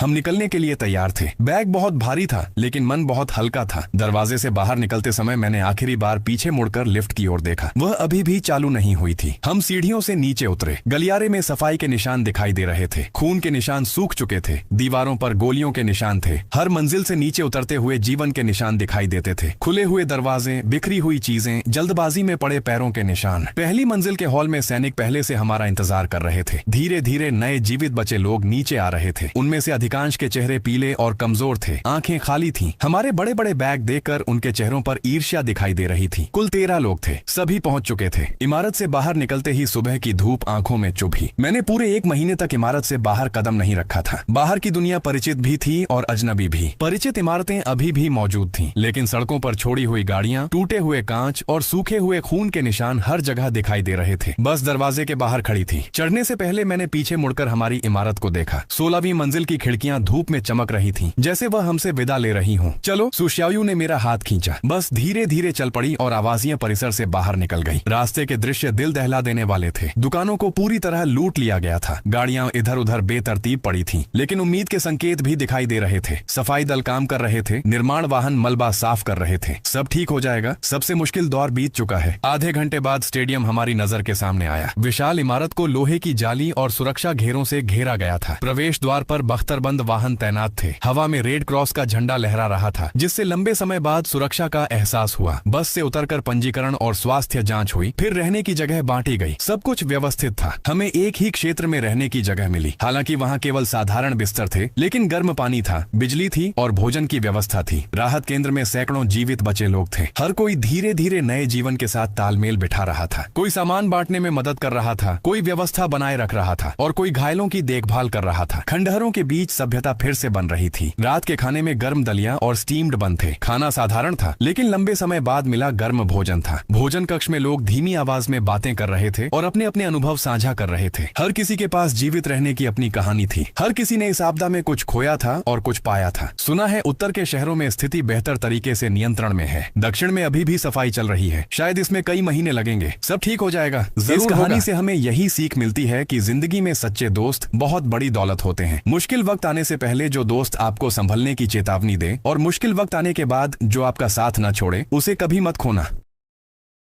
हम निकलने के लिए तैयार थे। बैग बहुत भारी था, लेकिन मन बहुत हल्का था। दरवाजे से बाहर निकलते समय मैंने आखिरी बार पीछे मुड़कर लिफ्ट की ओर देखा। वह अभी भी चालू नहीं हुई थी। हम सीढ़ियों से नीचे उतरे। गलियारे में सफाई के निशान दिखाई दे रहे थे। खून के निशान सूख चुके थे। दीवारों पर गोलियों के निशान थे। हर मंजिल से नीचे उतरते हुए जीवन के निशान दिखाई देते थे। खुले हुए दरवाजे, बिखरी हुई चीजें, जल्दबाजी में पड़े पैरों के निशान। पहली मंजिल के हॉल में सैनिक पहले से हमारा इंतजार कर रहे थे। धीरे धीरे नए जीवित बचे लोग नीचे आ रहे थे। उनमें से अधिकांश के चेहरे पीले और कमजोर थे। आंखें खाली थीं। हमारे बड़े बड़े बैग देखकर उनके चेहरों पर ईर्ष्या दिखाई दे रही थी। कुल 13 लोग थे। सभी पहुंच चुके थे। इमारत से बाहर निकलते ही सुबह की धूप आंखों में चुभी। मैंने पूरे 1 महीने तक इमारत से बाहर कदम नहीं रखा था। बाहर की दुनिया परिचित भी थी और अजनबी भी। परिचित इमारतें अभी भी मौजूद थीं, लेकिन सड़कों पर छोड़ी हुई गाड़ियां, टूटे हुए कांच और सूखे हुए खून के निशान हर जगह दिखाई दे रहे थे। बस दरवाजे के बाहर खड़ी थी। चढ़ने से पहले मैंने पीछे मुड़कर हमारी इमारत को देखा। 16वीं मंजिल की खिड़कियां धूप में चमक रही थीं, जैसे वह हमसे विदा ले रही हों। चलो, सु शाओयू ने मेरा हाथ खींचा। बस धीरे धीरे चल पड़ी और आवासीय परिसर से बाहर निकल गई। रास्ते के दृश्य दिल दहला देने वाले थे। दुकानों को पूरी तरह लूट लिया गया था। गाड़ियां इधर उधर बेतरतीब पड़ी थीं, लेकिन उम्मीद के संकेत भी दिखाई दे रहे थे। सफाई दल काम कर रहे थे। निर्माण वाहन मलबा साफ कर रहे थे। सब ठीक हो जाएगा। सबसे मुश्किल दौर बीत चुका है। आधे घंटे बाद स्टेडियम हमारी नजर के सामने आया। विशाल इमारत को लोहे की जाली और सुरक्षा घेरों से घेरा गया था। प्रवेश द्वार पर बख्तरबंद वाहन तैनात थे। हवा में रेड क्रॉस का झंडा लहरा रहा था, जिससे लंबे समय बाद सुरक्षा का एहसास हुआ। बस से उतरकर पंजीकरण और स्वास्थ्य जांच हुई, फिर रहने की जगह बांटी गई। सब कुछ व्यवस्थित था। हमें एक ही क्षेत्र में रहने की जगह मिली। हालांकि वहाँ केवल साधारण बिस्तर थे, लेकिन गर्म पानी था, बिजली थी और भोजन की व्यवस्था थी। राहत केंद्र में सैकड़ों जीवित बचे लोग थे। हर कोई धीरे धीरे नए जीवन के साथ तालमेल बिठा रहा था। कोई सामान बांटने में मदद कर रहा था, कोई व्यवस्था बनाए रख रहा था और कोई घायलों की देखभाल कर रहा था। खंडहरों के बीच सभ्यता फिर से बन रही थी। रात के खाने में गर्म दलिया और स्टीम्ड बन थे। खाना साधारण था, लेकिन लंबे समय बाद मिला गर्म भोजन था। भोजन कक्ष में लोग धीमी आवाज में बातें कर रहे थे और अपने अपने अनुभव साझा कर रहे थे। हर किसी के पास जीवित रहने की अपनी कहानी थी। हर किसी ने इस आपदा में कुछ खोया था और कुछ पाया था। सुना है उत्तर के शहरों में स्थिति बेहतर तरीके से नियंत्रण में है। दक्षिण में अभी भी सफाई चल रही है। शायद इसमें कई महीने लगेंगे। सब ठीक हो जाएगा। इस कहानी से हमें यही सीख मिलती है कि जिंदगी में सच्चे दोस्त बहुत बड़ी दौलत होते हैं। मुश्किल वक्त आने से पहले जो दोस्त आपको संभलने की चेतावनी दे और मुश्किल वक्त आने के बाद जो आपका साथ न छोड़े, उसे कभी मत खोना।